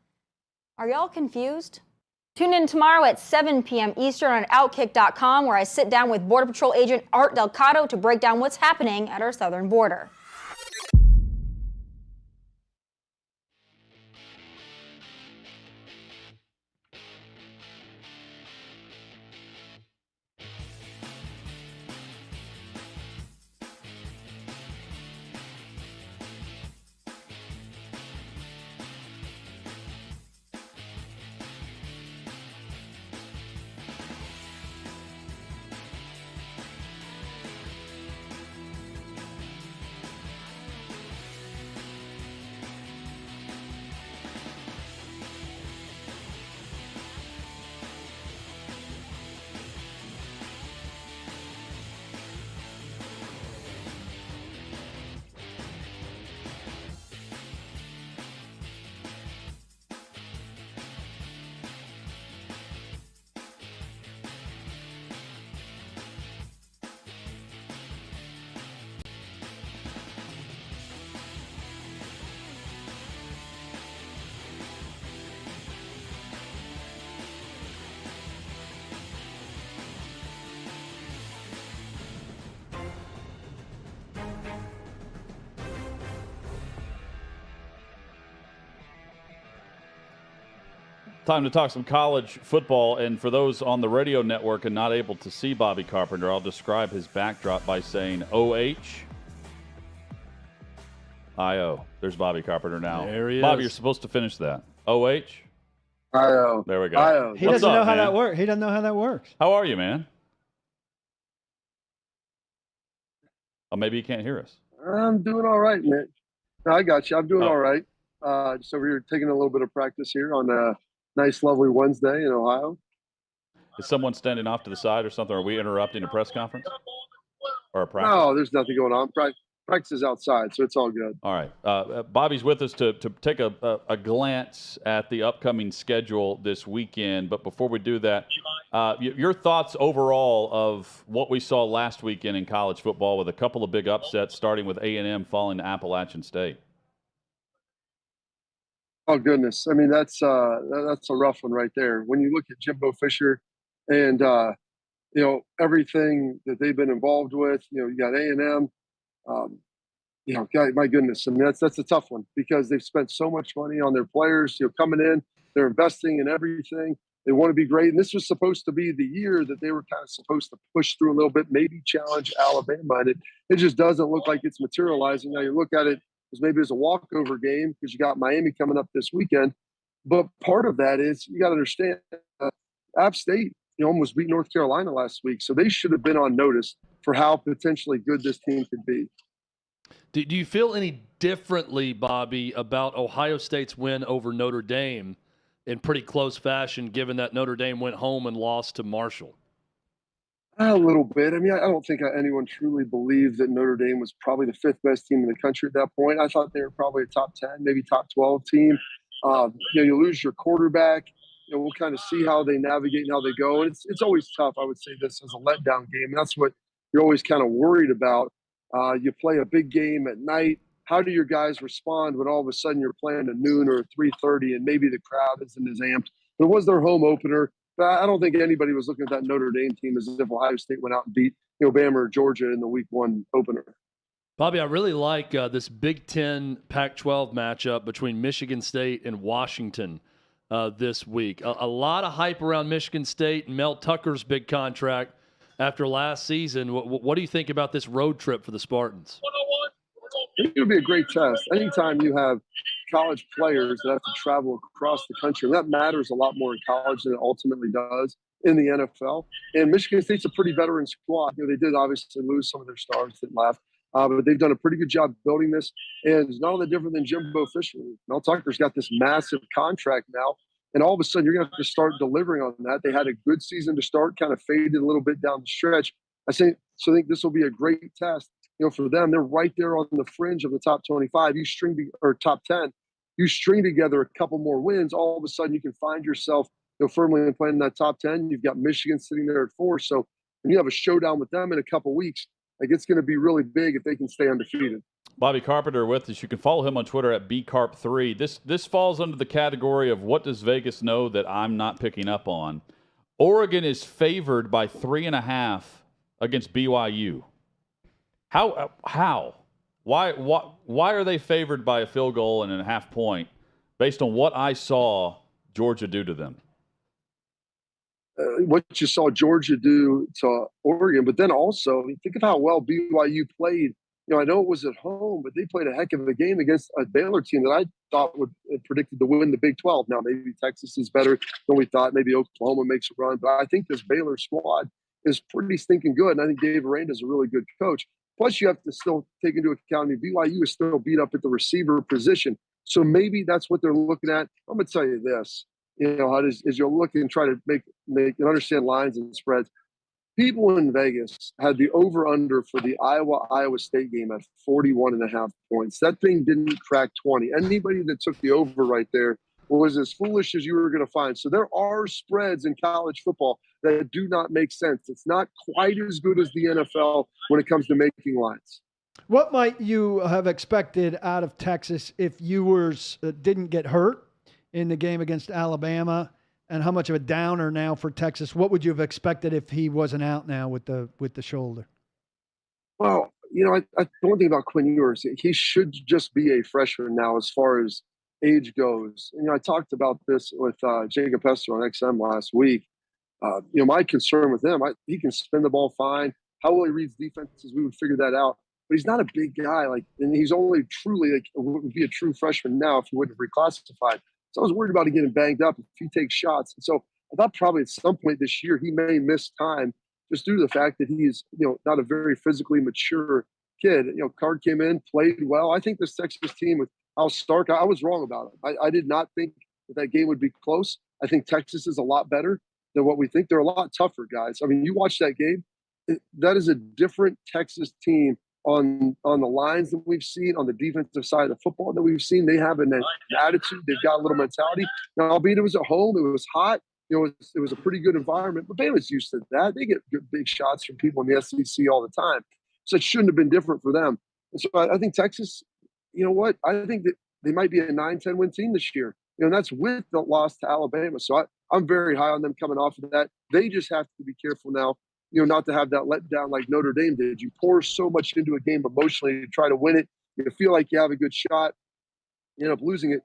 Are y'all confused? Tune in tomorrow at 7 p.m. Eastern on OutKick.com, where I sit down with Border Patrol agent Art Delcato to break down what's happening at our southern border. Time to talk some college football, and for those on the radio network and not able to see Bobby Carpenter, I'll describe his backdrop by saying O-H-I-O. There's Bobby Carpenter now. There he Bobby, is. you're supposed to finish that. O-H? I-O. There we go. I-O. He What's doesn't know up, how man? that works. He doesn't know how that works. How are you, man? Oh, maybe you can't hear us. I'm doing all right, man. No, I got you. I'm doing Oh. all right. Just over here taking a little bit of practice here on a nice, lovely Wednesday in Ohio. Is someone standing off to the side or something? Are we interrupting a press conference or a practice? No, there's nothing going on. Practice is outside, so it's all good. All right. Bobby's with us to take a glance at the upcoming schedule this weekend. But before we do that, your thoughts overall of what we saw last weekend in college football with a couple of big upsets, starting with A&M falling to Appalachian State. Oh goodness! I mean, that's a rough one right there. When you look at Jimbo Fisher and everything that they've been involved with, you got A&M. God, my goodness. I mean, that's a tough one because they've spent so much money on their players, coming in, they're investing in everything. They want to be great. And this was supposed to be the year that they were kind of supposed to push through a little bit, maybe challenge Alabama. And it just doesn't look like it's materializing. Now you look at it as maybe as a walkover game because you got Miami coming up this weekend. But part of that is you got to understand App State, almost beat North Carolina last week. So they should have been on notice for how potentially good this team could be. Do you feel any differently, Bobby, about Ohio State's win over Notre Dame in pretty close fashion, given that Notre Dame went home and lost to Marshall? A little bit. I mean, I don't think anyone truly believed that Notre Dame was probably the 5th best team in the country at that point. I thought they were probably a top 10, maybe top 12 team. You lose your quarterback. We'll kind of see how they navigate and how they go. And it's always tough. I would say this as a letdown game. That's what you're always kind of worried about. You play a big game at night. How do your guys respond when all of a sudden you're playing at noon or 3:30 and maybe the crowd isn't as amped? It was their home opener. But I don't think anybody was looking at that Notre Dame team as if Ohio State went out and beat Bama or Georgia in the Week 1 opener. Bobby, I really like this Big Ten Pac-12 matchup between Michigan State and Washington this week. A lot of hype around Michigan State and Mel Tucker's big contract after last season. What do you think about this road trip for the Spartans? I think it'll be a great test. Anytime you have college players that have to travel across the country, and that matters a lot more in college than it ultimately does in the NFL. And Michigan State's a pretty veteran squad. They did obviously lose some of their stars that left, but they've done a pretty good job building this. And it's not all that different than Jimbo Fisher. Mel Tucker's got this massive contract now, and all of a sudden you're going to have to start delivering on that. They had a good season to start, kind of faded a little bit down the stretch. I think this will be a great test. For them, they're right there on the fringe of the top 25. Or top 10. You string together a couple more wins, all of a sudden you can find yourself firmly in playing in that top 10. You've got Michigan sitting there at 4. So when you have a showdown with them in a couple weeks, it's going to be really big if they can stay undefeated. Bobby Carpenter with us. You can follow him on Twitter at bcarp3. This falls under the category of what does Vegas know that I'm not picking up on. Oregon is favored by 3.5 against BYU. How? Why are they favored by a field goal and a half point based on what I saw Georgia do to them? What you saw Georgia do to Oregon, but then also think of how well BYU played. I know it was at home, but they played a heck of a game against a Baylor team that I thought would predicted to win the Big 12. Now maybe Texas is better than we thought. Maybe Oklahoma makes a run, but I think this Baylor squad is pretty stinking good, and I think Dave Aranda is a really good coach. Plus, you have to still take into account BYU is still beat up at the receiver position. So maybe that's what they're looking at. I'm going to tell you this, as you're looking and try to make and understand lines and spreads. People in Vegas had the over-under for the Iowa State game at 41.5 points. That thing didn't crack 20. Anybody that took the over right there was as foolish as you were going to find. So there are spreads in college football that do not make sense. It's not quite as good as the NFL when it comes to making lines. What might you have expected out of Texas if Ewers didn't get hurt in the game against Alabama? And how much of a downer now for Texas? What would you have expected if he wasn't out now with the shoulder? Well, the one thing about Quinn Ewers, he should just be a freshman now as far as age goes. I talked about this with Jacob Hester on XM last week. My concern with him, he can spin the ball fine. How well he reads defenses, we would figure that out. But he's not a big guy, and he's only truly would be a true freshman now if he wouldn't have reclassified. So I was worried about him getting banged up if he takes shots. And so I thought probably at some point this year he may miss time just due to the fact that he's not a very physically mature kid. Card came in, played well. I think this Texas team with Al Stark, I was wrong about it. I did not think that game would be close. I think Texas is a lot better than what we think. They're a lot tougher, guys. I mean, you watch that game, that is a different Texas team on the lines that we've seen, on the defensive side of the football that we've seen. They have an attitude. They've got a little mentality. Now, albeit it was at home, it was hot. It was a pretty good environment. But Bama's used to that. They get good, big shots from people in the SEC all the time. So it shouldn't have been different for them. And so I think Texas, I think that they might be a 9-10 win team this year. And that's with the loss to Alabama. So I'm very high on them coming off of that. They just have to be careful now, not to have that letdown like Notre Dame did. You pour so much into a game emotionally to try to win it. You feel like you have a good shot. You end up losing it.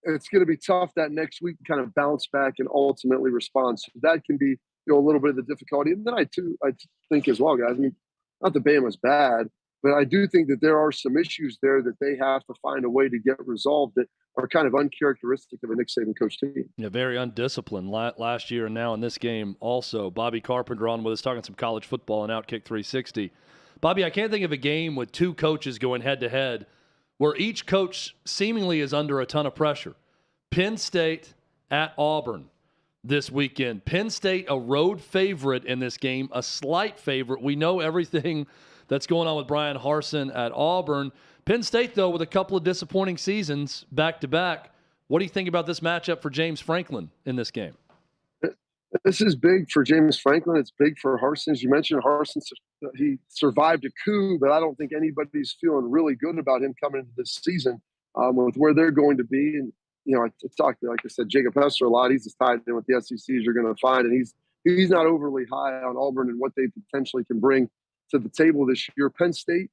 It's going to be tough that next week to kind of bounce back and ultimately respond. So that can be a little bit of the difficulty. And then I think as well, guys, not that Bama's bad, but I do think that there are some issues there that they have to find a way to get resolved that are kind of uncharacteristic of a Nick Saban coach team. Yeah, very undisciplined last year and now in this game also. Bobby Carpenter on with us talking some college football and OutKick 360. Bobby, I can't think of a game with two coaches going head-to-head where each coach seemingly is under a ton of pressure. Penn State at Auburn this weekend. Penn State, a road favorite in this game, a slight favorite. We know everything that's going on with Brian Harsin at Auburn. Penn State, though, with a couple of disappointing seasons back-to-back. What do you think about this matchup for James Franklin in this game? This is big for James Franklin. It's big for Harsin. As you mentioned, Harsin, he survived a coup, but I don't think anybody's feeling really good about him coming into this season with where they're going to be. And, I talked to, like I said, Jacob Hester a lot. He's as tied in with the SEC as you're going to find. And he's not overly high on Auburn and what they potentially can bring to the table this year. Penn State,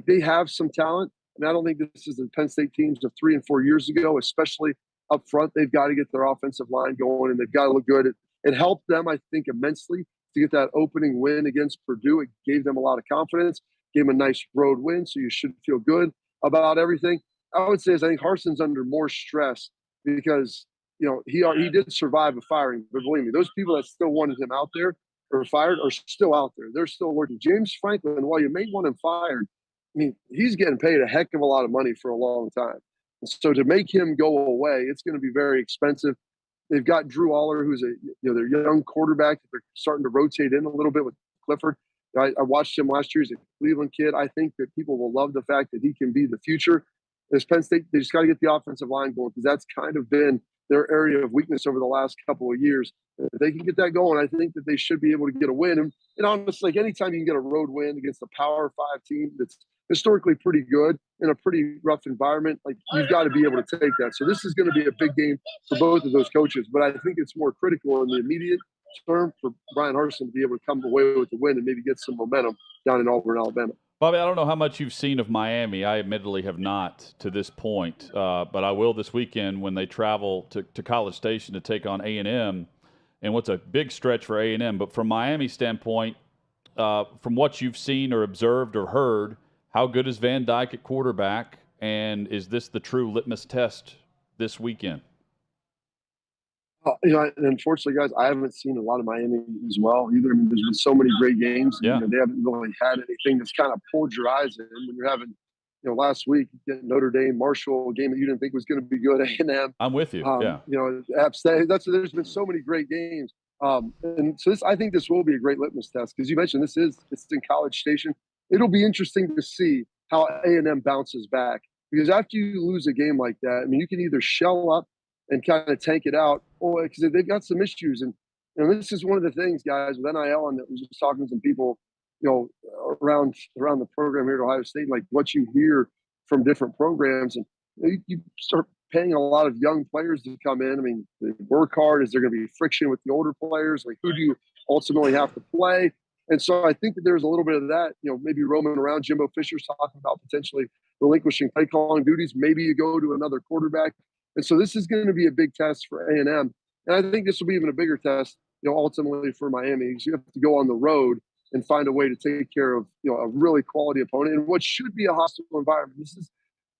they have some talent. And I don't think this is the Penn State teams of 3 and 4 years ago, especially up front. They've got to get their offensive line going, and they've got to look good. It helped them, I think, immensely to get that opening win against Purdue. It gave them a lot of confidence, gave them a nice road win, so you should feel good about everything. I would say is I think Harson's under more stress because he did survive a firing, but believe me, those people that still wanted him out there or fired are still out there. They're still working. James Franklin, while you may want him fired, I mean, he's getting paid a heck of a lot of money for a long time. And so to make him go away, it's going to be very expensive. They've got Drew Aller, who's their young quarterback that they're starting to rotate in a little bit with Clifford. I watched him last year. He's a Cleveland kid. I think that people will love the fact that he can be the future. As Penn State, they just got to get the offensive line going because that's kind of been their area of weakness over the last couple of years. If they can get that going, I think that they should be able to get a win. And honestly, like anytime you can get a road win against a Power 5 team that's historically pretty good in a pretty rough environment, like you've got to be able to take that. So this is going to be a big game for both of those coaches. But I think it's more critical in the immediate term for Brian Harsin to be able to come away with the win and maybe get some momentum down in Auburn, Alabama. Bobby, I don't know how much you've seen of Miami. I admittedly have not to this point, but I will this weekend when they travel to College Station to take on A&M, and what's a big stretch for A&M. But from Miami's standpoint, from what you've seen or observed or heard, how good is Van Dyke at quarterback, and is this the true litmus test this weekend? Unfortunately, guys, I haven't seen a lot of Miami as well either. I mean, there's been so many great games. Yeah. They haven't really had anything that's kind of pulled your eyes in when you're having, last week, Notre Dame, Marshall, a game that you didn't think was going to be good, A&M. I'm with you, yeah. App State. There's been so many great games. And so I think this will be a great litmus test because you mentioned it's in College Station. It'll be interesting to see how A&M bounces back because after you lose a game like that, I mean, you can either shell up and kind of tank it out, or because they've got some issues. And this is one of the things, guys, with NIL, and I was just talking to some people, around the program here at Ohio State, like what you hear from different programs, and you start paying a lot of young players to come in. I mean, they work hard. Is there going to be friction with the older players? Like, who do you ultimately have to play? And so I think that there's a little bit of that, maybe roaming around. Jimbo Fisher's talking about potentially relinquishing play calling duties. Maybe you go to another quarterback. And so this is going to be a big test for A&M. And I think this will be even a bigger test, ultimately for Miami. Because you have to go on the road and find a way to take care of, a really quality opponent in what should be a hostile environment.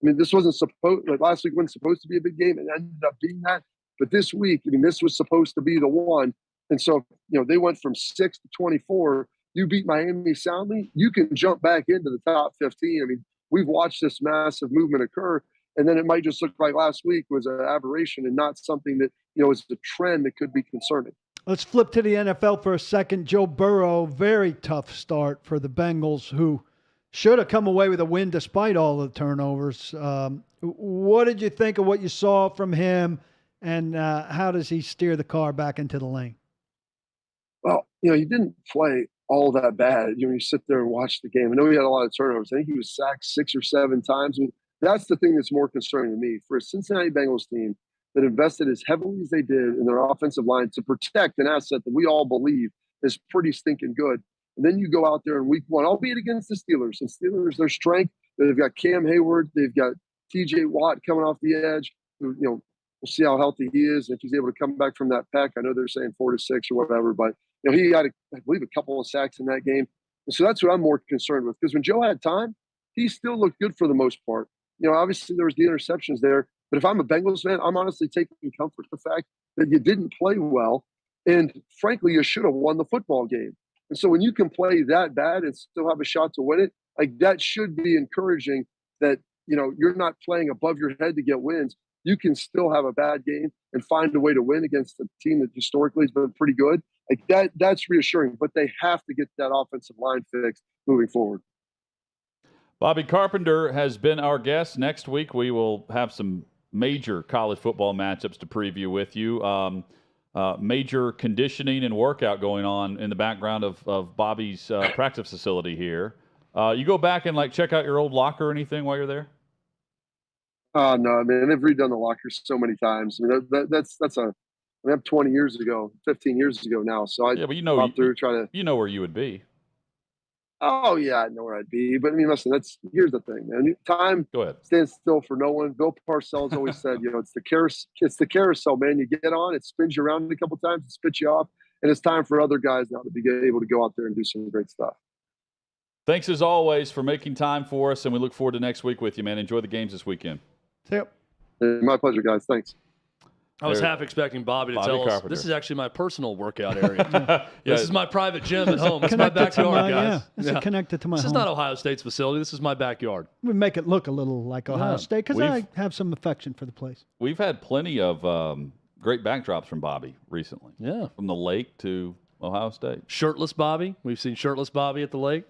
This wasn't supposed, like last week wasn't supposed to be a big game. It ended up being that. But this week, this was supposed to be the one. And so, they went from 6 to 24. You beat Miami soundly, you can jump back into the top 15. We've watched this massive movement occur. And then it might just look like last week was an aberration and not something that, is a trend that could be concerning. Let's flip to the NFL for a second. Joe Burrow, very tough start for the Bengals, who should have come away with a win despite all the turnovers. What did you think of what you saw from him, and how does he steer the car back into the lane? Well, he didn't play all that bad. You sit there and watch the game. I know he had a lot of turnovers. I think he was sacked 6 or 7 times. That's the thing that's more concerning to me for a Cincinnati Bengals team that invested as heavily as they did in their offensive line to protect an asset that we all believe is pretty stinking good. And then you go out there in week 1, albeit against the Steelers. And Steelers, their strength, they've got Cam Hayward, they've got TJ Watt coming off the edge. We'll see how healthy he is, if he's able to come back from that pack. I know they're saying 4 to 6 or whatever, but he had, I believe, a couple of sacks in that game. And so that's what I'm more concerned with, because when Joe had time, he still looked good for the most part. Obviously there was the interceptions there, but if I'm a Bengals fan, I'm honestly taking comfort in the fact that you didn't play well, and frankly, you should have won the football game. And so when you can play that bad and still have a shot to win it, like that should be encouraging that, you're not playing above your head to get wins. You can still have a bad game and find a way to win against a team that historically has been pretty good. Like that's reassuring, but they have to get that offensive line fixed moving forward. Bobby Carpenter has been our guest. Next week, we will have some major college football matchups to preview with you. Major conditioning and workout going on in the background of Bobby's practice facility here. You go back and check out your old locker or anything while you're there? Oh, no, man. They've redone the lockers so many times. I'm 20 years ago, 15 years ago now. So I but you know where you would be. Oh, yeah, I know where I'd be. But, listen, here's the thing, man. Time stands still for no one. Bill Parcells always said, it's the carousel, man. You get on, it spins you around a couple times, it spits you off. And it's time for other guys now to be able to go out there and do some great stuff. Thanks as always for making time for us, and we look forward to next week with you, man. Enjoy the games this weekend. Yep. My pleasure, guys. Thanks. I was half expecting Bobby to tell us this is actually my personal workout area. This is my private gym at home. It's my backyard, guys. This is connected to my home. This is not Ohio State's facility. This is my backyard. We make it look a little like Ohio State because I have some affection for the place. We've had plenty of great backdrops from Bobby recently. Yeah. From the lake to Ohio State. Shirtless Bobby. We've seen shirtless Bobby at the lake.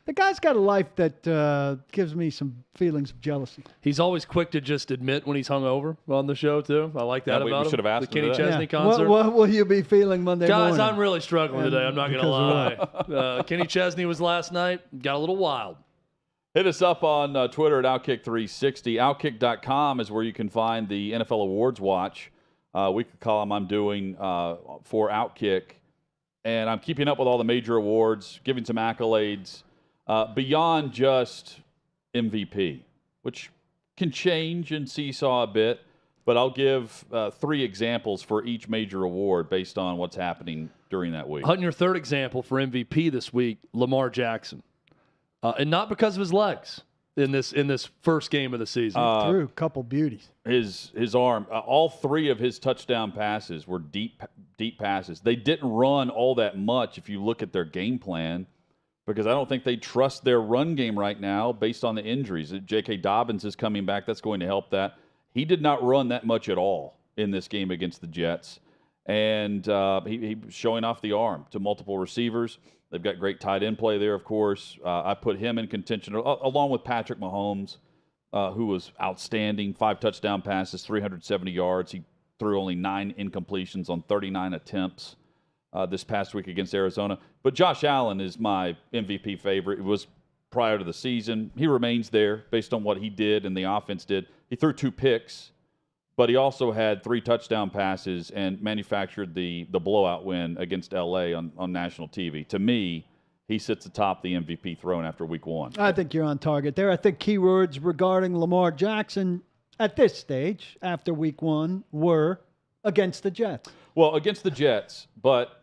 The guy's got a life that gives me some feelings of jealousy. He's always quick to just admit when he's hungover on the show, too. I like that about him. We should have asked the Kenny him Chesney concert. What will you be feeling Monday morning? Guys, I'm really struggling today. I'm not going to lie. Kenny Chesney was last night. Got a little wild. Hit us up on Twitter at OutKick360. OutKick.com is where you can find the NFL Awards Watch weekly column I'm doing for OutKick. And I'm keeping up with all the major awards, giving some accolades. Beyond just MVP, which can change and seesaw a bit, but I'll give 3 examples for each major award based on what's happening during that week. Hutton, your third example for MVP this week, Lamar Jackson. And not because of his legs in this first game of the season. Threw a couple beauties. His arm, all 3 of his touchdown passes were deep passes. They didn't run all that much if you look at their game plan, because I don't think they trust their run game right now based on the injuries. J.K. Dobbins is coming back. That's going to help that. He did not run that much at all in this game against the Jets. And he was showing off the arm to multiple receivers. They've got great tight end play there, of course. I put him in contention, along with Patrick Mahomes, who was outstanding. 5 touchdown passes, 370 yards. He threw only 9 incompletions on 39 attempts this past week against Arizona. But Josh Allen is my MVP favorite. It was prior to the season. He remains there based on what he did and the offense did. He threw 2 picks, but he also had 3 touchdown passes and manufactured the blowout win against L.A. on national TV. To me, he sits atop the MVP throne after week 1. I think you're on target there. I think keywords regarding Lamar Jackson at this stage, after week 1, were against the Jets. Well, against the Jets, but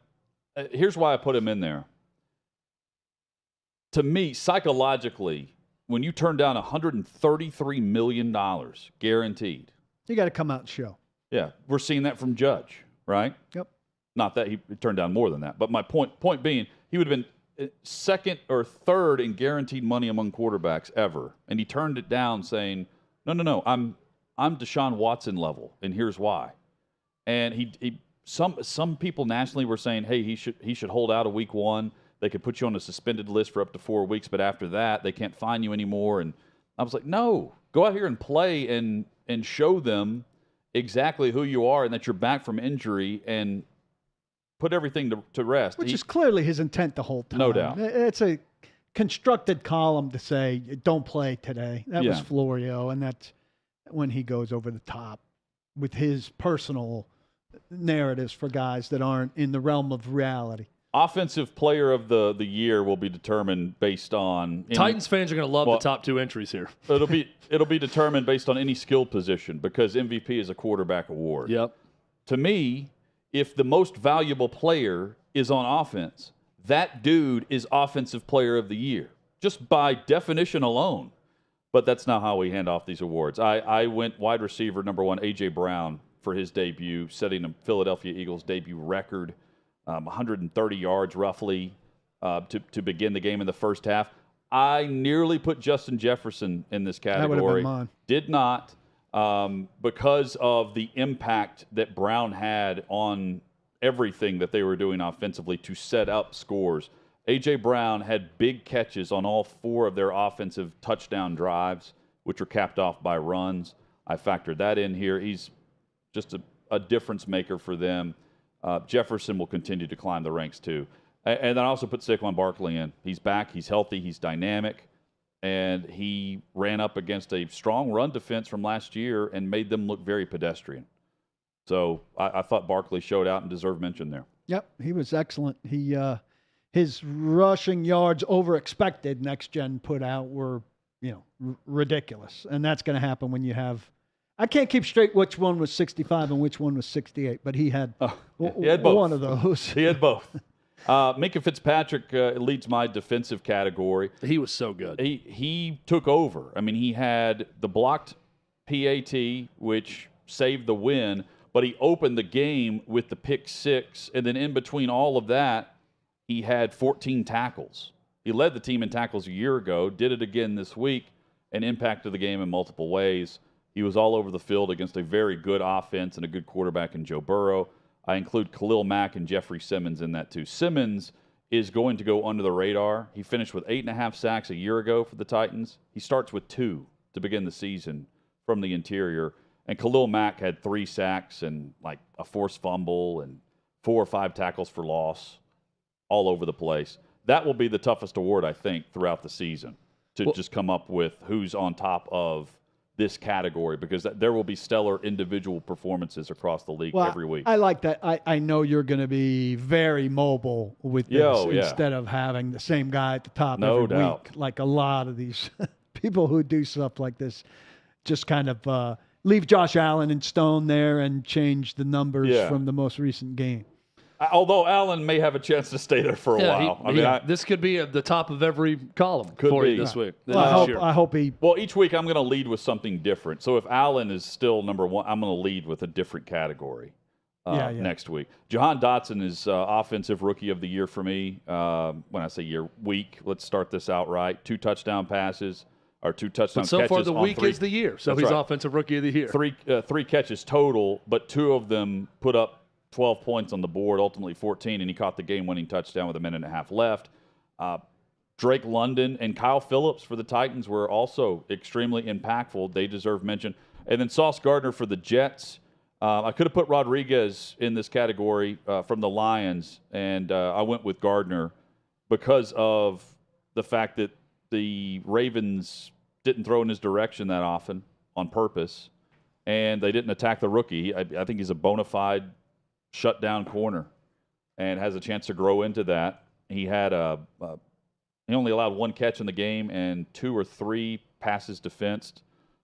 here's why I put him in there. To me, psychologically, when you turn down $133 million guaranteed. You got to come out and show. Yeah, we're seeing that from Judge, right? Yep. Not that he turned down more than that, but my point being, he would have been 2nd or 3rd in guaranteed money among quarterbacks ever, and he turned it down saying, no, I'm Deshaun Watson level, and here's why. And some people nationally were saying, hey, he should hold out a week 1. They could put you on a suspended list for up to 4 weeks, but after that, they can't fine you anymore. And I was like, no, go out here and play and show them exactly who you are and that you're back from injury and put everything to rest. Which is clearly his intent the whole time. No doubt. It's a constructed column to say, don't play today. That was Florio, and that's when he goes over the top with his personal narratives for guys that aren't in the realm of reality. Offensive player of the year will be determined based on Titans fans are going to love the top 2 entries here. it'll be determined based on any skill position, because MVP is a quarterback award. Yep. To me, if the most valuable player is on offense, that dude is offensive player of the year, just by definition alone. But that's not how we hand off these awards. I went wide receiver number 1, A.J. Brown, for his debut, setting a Philadelphia Eagles debut record. 130 yards roughly to begin the game in the first half. I nearly put Justin Jefferson in this category. That would have been mine. Did not, because of the impact that Brown had on everything that they were doing offensively to set up scores. A.J. Brown had big catches on all 4 of their offensive touchdown drives, which were capped off by runs. I factored that in here. He's just a difference maker for them. Jefferson will continue to climb the ranks too. And then I also put Saquon Barkley in. He's back. He's healthy. He's dynamic. And he ran up against a strong run defense from last year and made them look very pedestrian. So I thought Barkley showed out and deserved mention there. Yep, he was excellent. His rushing yards over expected, Next Gen put out, were ridiculous. And that's going to happen when you have I can't keep straight which one was 65 and which one was 68, but he had, he had both. one of those. He had both. Minka Fitzpatrick leads my defensive category. He was so good. He took over. I mean, he had the blocked PAT, which saved the win, but he opened the game with the pick six, and then in between all of that, he had 14 tackles. He led the team in tackles a year ago, did it again this week, and impacted the game in multiple ways. He was all over the field against a very good offense and a good quarterback in Joe Burrow. I include Khalil Mack and Jeffrey Simmons in that too. Simmons is going to go under the radar. He finished with 8.5 sacks a year ago for the Titans. He starts with 2 to begin the season from the interior. And Khalil Mack had 3 sacks and like a forced fumble and 4 or 5 tackles for loss all over the place. That will be the toughest award, I think, throughout the season to just come up with who's on top of this category, because there will be stellar individual performances across the league every week. I like that. I know you're going to be very mobile with this instead of having the same guy at the top every week. Like a lot of these people who do stuff like this just kind of leave Josh Allen in stone there and change the numbers from the most recent game. Although Allen may have a chance to stay there for a while. This could be at the top of every column for you this week. Well, I hope he... Well, each week I'm going to lead with something different. So if Allen is still number one, I'm going to lead with a different category next week. Jahan Dodson is Offensive Rookie of the Year for me. When I say year, week, let's start this out right. 2 touchdown passes, or 2 touchdown catches. So far the week is the year. So he's Offensive Rookie of the Year. 3 catches total, but 2 of them put up 12 points on the board, ultimately 14, and he caught the game-winning touchdown with 1.5 minutes left. Drake London and Kyle Phillips for the Titans were also extremely impactful. They deserve mention. And then Sauce Gardner for the Jets. I could have put Rodriguez in this category from the Lions, and I went with Gardner because of the fact that the Ravens didn't throw in his direction that often on purpose, and they didn't attack the rookie. I think he's a bona fide shutdown corner and has a chance to grow into that. He had he only allowed 1 catch in the game and 2 or 3 passes defensed.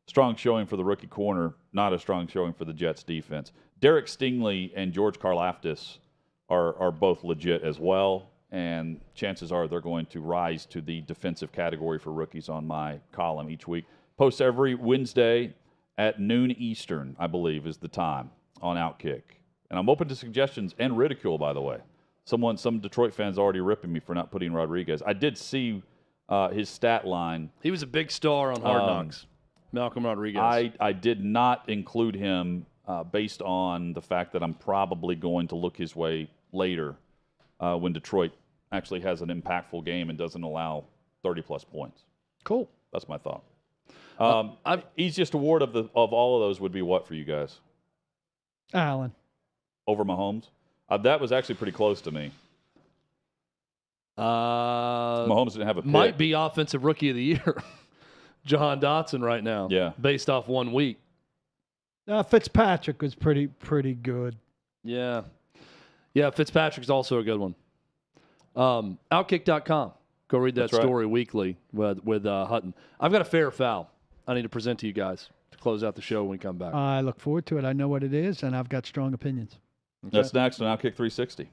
Strong showing for the rookie corner, not a strong showing for the Jets defense. Derek Stingley and George Karlaftis are both legit as well, and chances are they're going to rise to the defensive category for rookies on my column each week. Post every Wednesday at noon Eastern, I believe, is the time on OutKick. And I'm open to suggestions and ridicule, by the way. Some Detroit fans already ripping me for not putting Rodriguez. I did see his stat line. He was a big star on Hard Knocks, Malcolm Rodriguez. I did not include him based on the fact that I'm probably going to look his way later when Detroit actually has an impactful game and doesn't allow 30-plus points. Cool. That's my thought. Easiest award of all of those would be what for you guys? Allen. Over Mahomes? That was actually pretty close to me. Mahomes didn't have a pick. Might be Offensive Rookie of the Year. Jahan Dotson right now. Yeah. Based off 1 week. Fitzpatrick was pretty good. Yeah. Yeah, Fitzpatrick's also a good one. OutKick.com. Go read that story weekly with Hutton. I've got a fair foul I need to present to you guys to close out the show when we come back. I look forward to it. I know what it is, and I've got strong opinions. Okay. That's next on OutKick 360.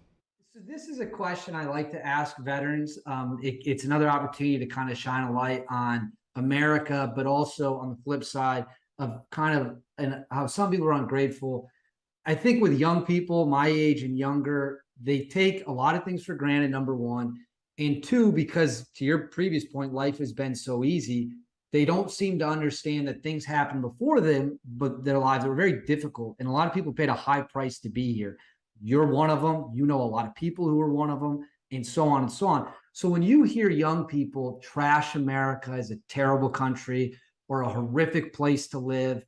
So this is a question I like to ask veterans. It's another opportunity to kind of shine a light on America, but also on the flip side of how some people are ungrateful. I think with young people my age and younger, they take a lot of things for granted, number one. And 2, because to your previous point, life has been so easy, they don't seem to understand that things happened before them, but their lives were very difficult. And a lot of people paid a high price to be here. You're one of them. You know a lot of people who are one of them, and so on and so on. So when you hear young people trash America as a terrible country or a horrific place to live,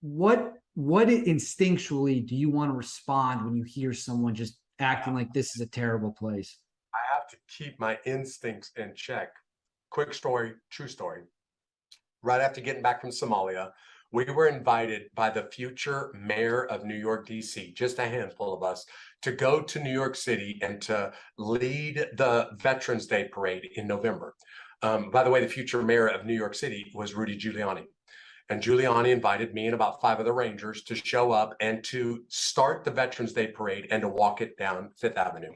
what instinctually do you want to respond when you hear someone just acting like this is a terrible place? I have to keep my instincts in check. Quick story, true story. Right after getting back from Somalia, we were invited by the future mayor of New York, D.C., just a handful of us, to go to New York City and to lead the Veterans Day parade in November. By the way, the future mayor of New York City was Rudy Giuliani. And Giuliani invited me and about 5 of the Rangers to show up and to start the Veterans Day Parade and to walk it down Fifth Avenue.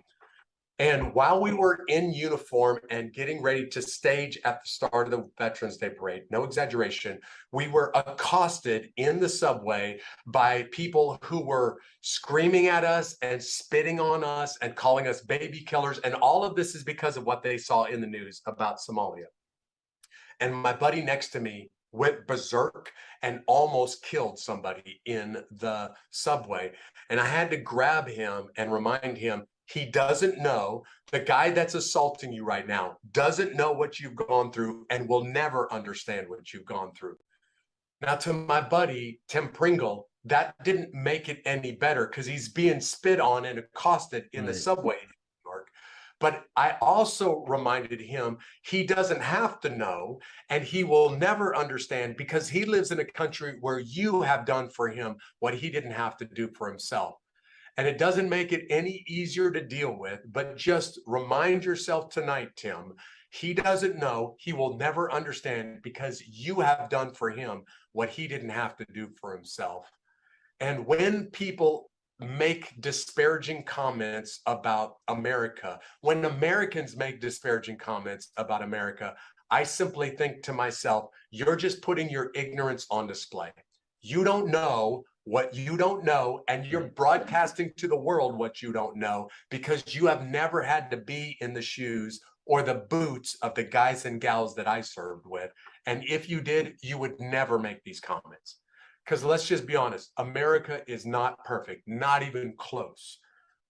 And while we were in uniform and getting ready to stage at the start of the Veterans Day Parade, no exaggeration, we were accosted in the subway by people who were screaming at us and spitting on us and calling us baby killers. And all of this is because of what they saw in the news about Somalia. And my buddy next to me went berserk and almost killed somebody in the subway. And I had to grab him and remind him, he doesn't know, the guy that's assaulting you right now doesn't know what you've gone through and will never understand what you've gone through. Now, to my buddy, Tim Pringle, that didn't make it any better because he's being spit on and accosted in the subway in New York. But I also reminded him he doesn't have to know and he will never understand because he lives in a country where you have done for him what he didn't have to do for himself. And it doesn't make it any easier to deal with, but just remind yourself tonight, Tim, he doesn't know, he will never understand because you have done for him what he didn't have to do for himself. And when people make disparaging comments about America, when Americans make disparaging comments about America, I simply think to myself, you're just putting your ignorance on display. You don't know what you don't know, and you're broadcasting to the world what you don't know because you have never had to be in the shoes or the boots of the guys and gals that I served with. And if you did, you would never make these comments. Because let's just be honest, America is not perfect, not even close.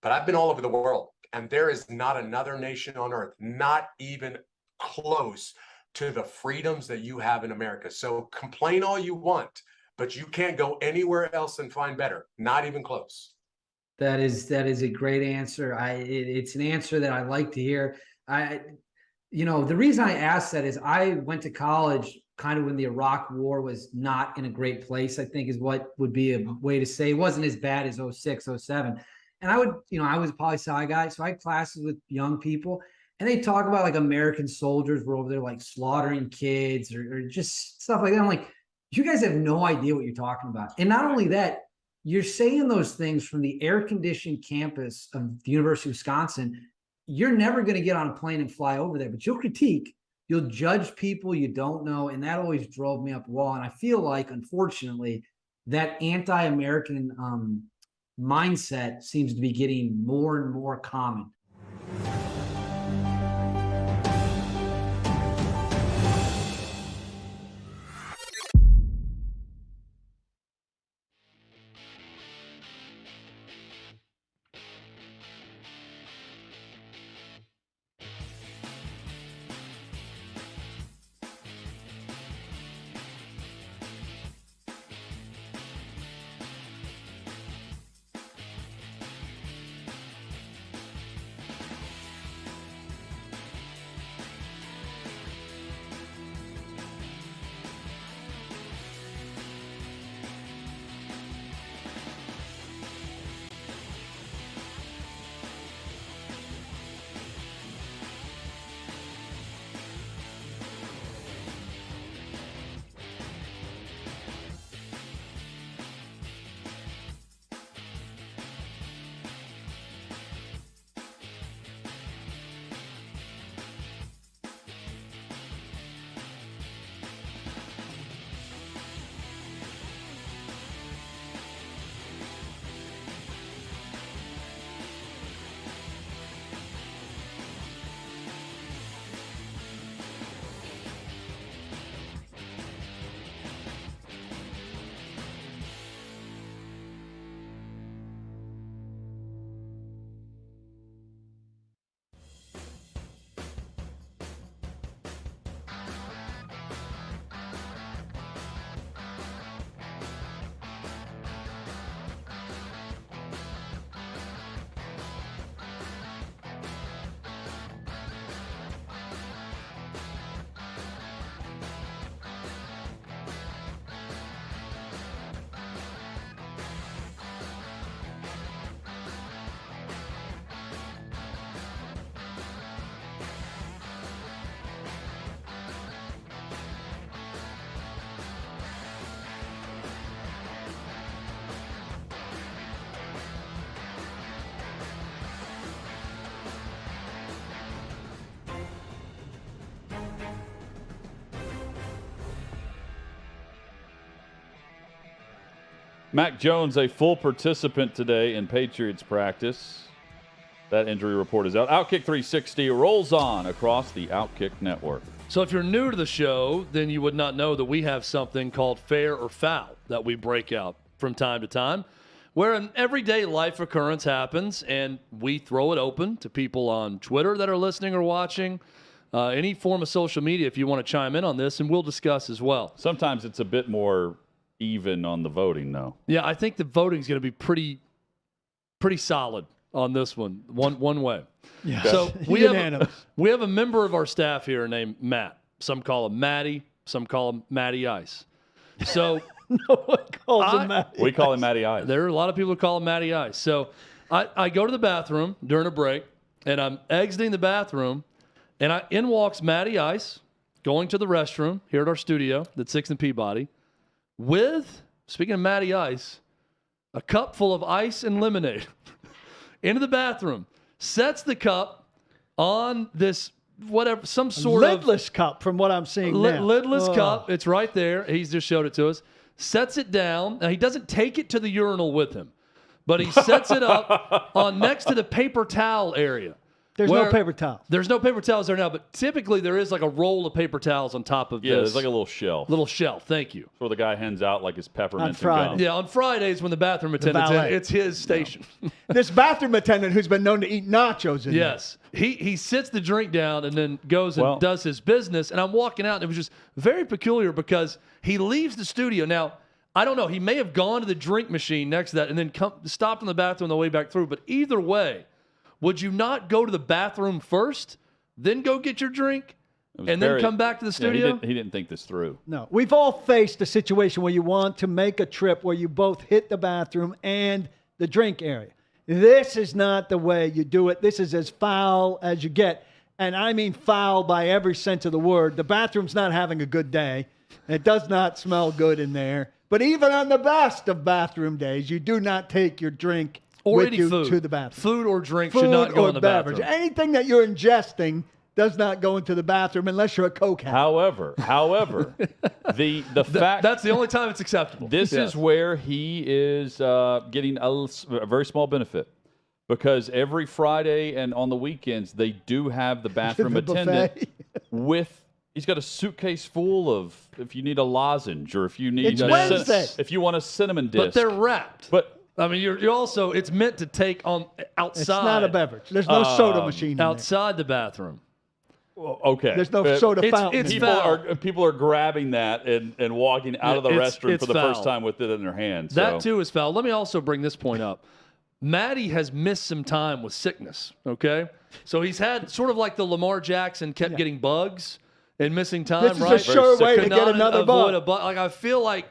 But I've been all over the world, and there is not another nation on earth, not even close to the freedoms that you have in America. So complain all you want, but you can't go anywhere else and find better. Not even close. That is a great answer. It's an answer that I like to hear. The reason I asked that is I went to college kind of when the Iraq War was not in a great place, I think is what would be a way to say. It wasn't as bad as 06, 07. And I was a poli-sci guy, so I had classes with young people, and they talk about like American soldiers were over there like slaughtering kids or just stuff like that. I'm like, you guys have no idea what you're talking about. And not only that, you're saying those things from the air-conditioned campus of the University of Wisconsin. You're never going to get on a plane and fly over there, but you'll critique, you'll judge people you don't know. And that always drove me up the wall. And I feel like, unfortunately, that anti-American mindset seems to be getting more and more common. Mac Jones, a full participant today in Patriots practice. That injury report is out. OutKick 360 rolls on across the OutKick network. So if you're new to the show, then you would not know that we have something called Fair or Foul that we break out from time to time, where an everyday life occurrence happens, and we throw it open to people on Twitter that are listening or watching, any form of social media if you want to chime in on this, and we'll discuss as well. Sometimes it's a bit more even on the voting, though. Yeah, I think the voting is going to be pretty solid on this one way. Yeah. So we have a member of our staff here named Matt. Some call him Matty. Some call him Matty Ice. So No one calls him Matty. We call him Matty Ice. there are a lot of people who call him Matty Ice. So I go to the bathroom during a break, and I'm exiting the bathroom, and in walks Matty Ice, going to the restroom here at our studio, that's 6th and Peabody, with, speaking of Matty Ice, a cup full of ice and lemonade into the bathroom, sets the cup on this whatever, some sort lidless cup from what I'm seeing now. Lidless cup. It's right there. He's just showed it to us. Sets it down. Now, he doesn't take it to the urinal with him, but he sets it up on next to the paper towel area. There's no paper towels. There's no paper towels there now, but typically there is like a roll of paper towels on top of this. Yeah, there's like a little shelf. Little shelf. Thank you. Where the guy hands out like his peppermint On Friday. and gum. Yeah, on Fridays when the bathroom attendant's in, valet. it's his station. This bathroom attendant who's been known to eat nachos in Yes. He sits the drink down and then goes and does his business. And I'm walking out, and it was just very peculiar because he leaves the studio. Now, I don't know. He may have gone to the drink machine next to that and then stopped in the bathroom on the way back through. But either way, would you not go to the bathroom first, then go get your drink, and then come back to the studio? He didn't think this through. No. We've all faced a situation where you want to make a trip where you both hit the bathroom and the drink area. This is not the way you do it. This is as foul as you get. And I mean foul by every sense of the word. The bathroom's not having a good day. It does not smell good in there. But even on the best of bathroom days, you do not take your drink or with any you food. to the bathroom. Food or drink Food should not go or in the beverage. bathroom. Anything that you're ingesting does not go into the bathroom unless you're a cokehead. However, the fact that's the only time it's acceptable. This is where he is getting a very small benefit, because every Friday and on the weekends they do have the bathroom The attendant buffet. with. He's got a suitcase full of if you need a lozenge or if you need It's Wednesday. if you want a cinnamon disc. But they're wrapped. But I mean, you're also, it's meant to take on outside. It's not a beverage. There's no soda machine in there. Outside the bathroom. Okay. There's no soda fountain. It's in foul. People are grabbing that and walking out of the restroom it's for the foul. first time with it in their hands. That too is foul. Let me also bring this point up. Maddie has missed some time with sickness, okay? So he's had sort of like the Lamar Jackson kept getting bugs and missing time, This is right? a sure way to Could get not another avoid bug. a bug. Like, I feel like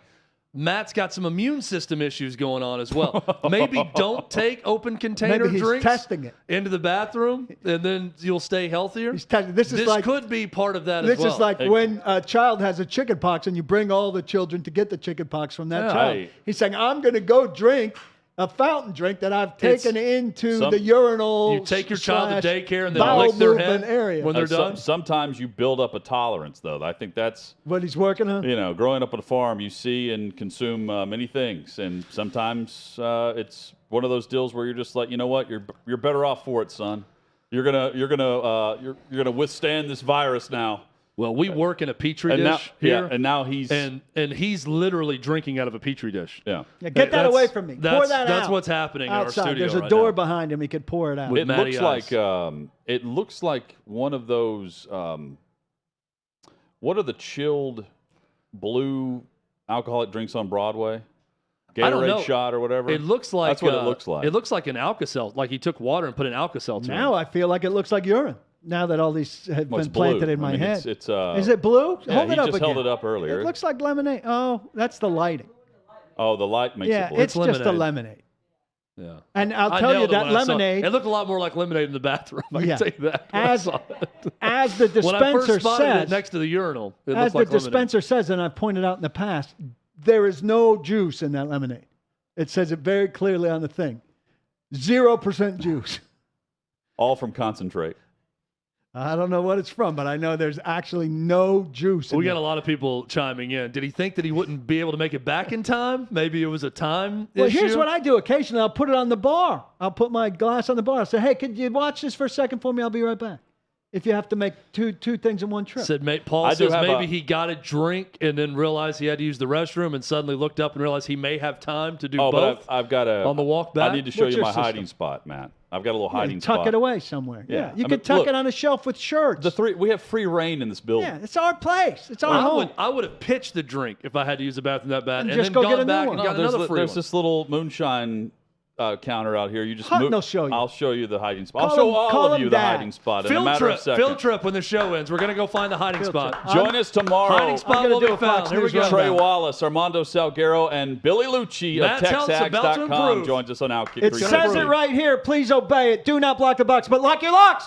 Matt's got some immune system issues going on as well. Maybe don't take open container Maybe he's drinks testing it. into the bathroom, and then you'll stay healthier. He's testing. This could be part of that This as well. is like when a child has a chicken pox and you bring all the children to get the chicken pox from that child. Right. He's saying, I'm going to go drink a fountain drink that I've taken into the urinal. You take your child to daycare and then bowel lick their movement head area. when they're done. Sometimes you build up a tolerance, though. I think that's what he's working on. Growing up on a farm, you see and consume many things, and sometimes it's one of those deals where you're just like, you know what, you're better off for it, son. You're gonna withstand this virus now. Well, we work in a petri dish now, here, yeah, and now he's and he's literally drinking out of a petri dish. Yeah, get that away from me. Pour that out. That's what's happening outside. in our studio. There's a right door now. behind him. He could pour it out. It looks like one of those. What are the chilled blue alcoholic drinks on Broadway? I don't know. Gatorade shot or whatever. It looks like that's what it looks like. It looks like an Alka-Seltzer. Like he took water and put an Alka-Seltzer. Now I feel like it looks like urine. Now that all these have been planted in my head. It's is it blue? Yeah, Hold he it up just again. held it up earlier. It looks like lemonade. Oh, that's the lighting. Oh, the light makes it blue. It's just a lemonade. Yeah. And I'll tell you that lemonade. It looked a lot more like lemonade in the bathroom. I can tell you that. As the dispenser when I first spotted says, it next to the urinal, it as looked the like dispenser says, and I've pointed out in the past, there is no juice in that lemonade. It says it very clearly on the thing. 0% juice. All from concentrate. I don't know what it's from, but I know there's actually no juice in We it. got a lot of people chiming in. Did he think that he wouldn't be able to make it back in time? Maybe it was a time Well, issue? here's what I do occasionally. I'll put it on the bar. I'll put my glass on the bar. I'll say, hey, could you watch this for a second for me? I'll be right back. If you have to make two things in one trip. Said Paul I do says have maybe he got a drink and then realized he had to use the restroom and suddenly looked up and realized he may have time to do both. But I've got a on the walk back. I need to show What's you your my system? hiding spot, Matt. I've got a little Yeah, hiding tuck spot. it away somewhere. Yeah. Yeah, you I can mean, tuck look, it on a shelf with shirts. We have free reign in this building. Yeah, it's our place. It's our home. I would have pitched the drink if I had to use the bathroom that bad, And and just then go get a gone new back one. and got there's another free there's one. this little moonshine counter out here. You just Hutton will show you. I'll show you the hiding spot. Call I'll show him- all call of him you the Dad. hiding spot in a matter of seconds. Field trip when the show ends. We're gonna go find the hiding spot. Join us tomorrow. Hiding spot gonna will do be a Fox found. Here we News go. rundown. Trey Wallace, Armando Salguero, and Billy Lucci of Matt Tell's about to TexAgs.com improve. joins us on OutKick It 360. says it right here. Please obey it. Do not block the box, but lock your locks.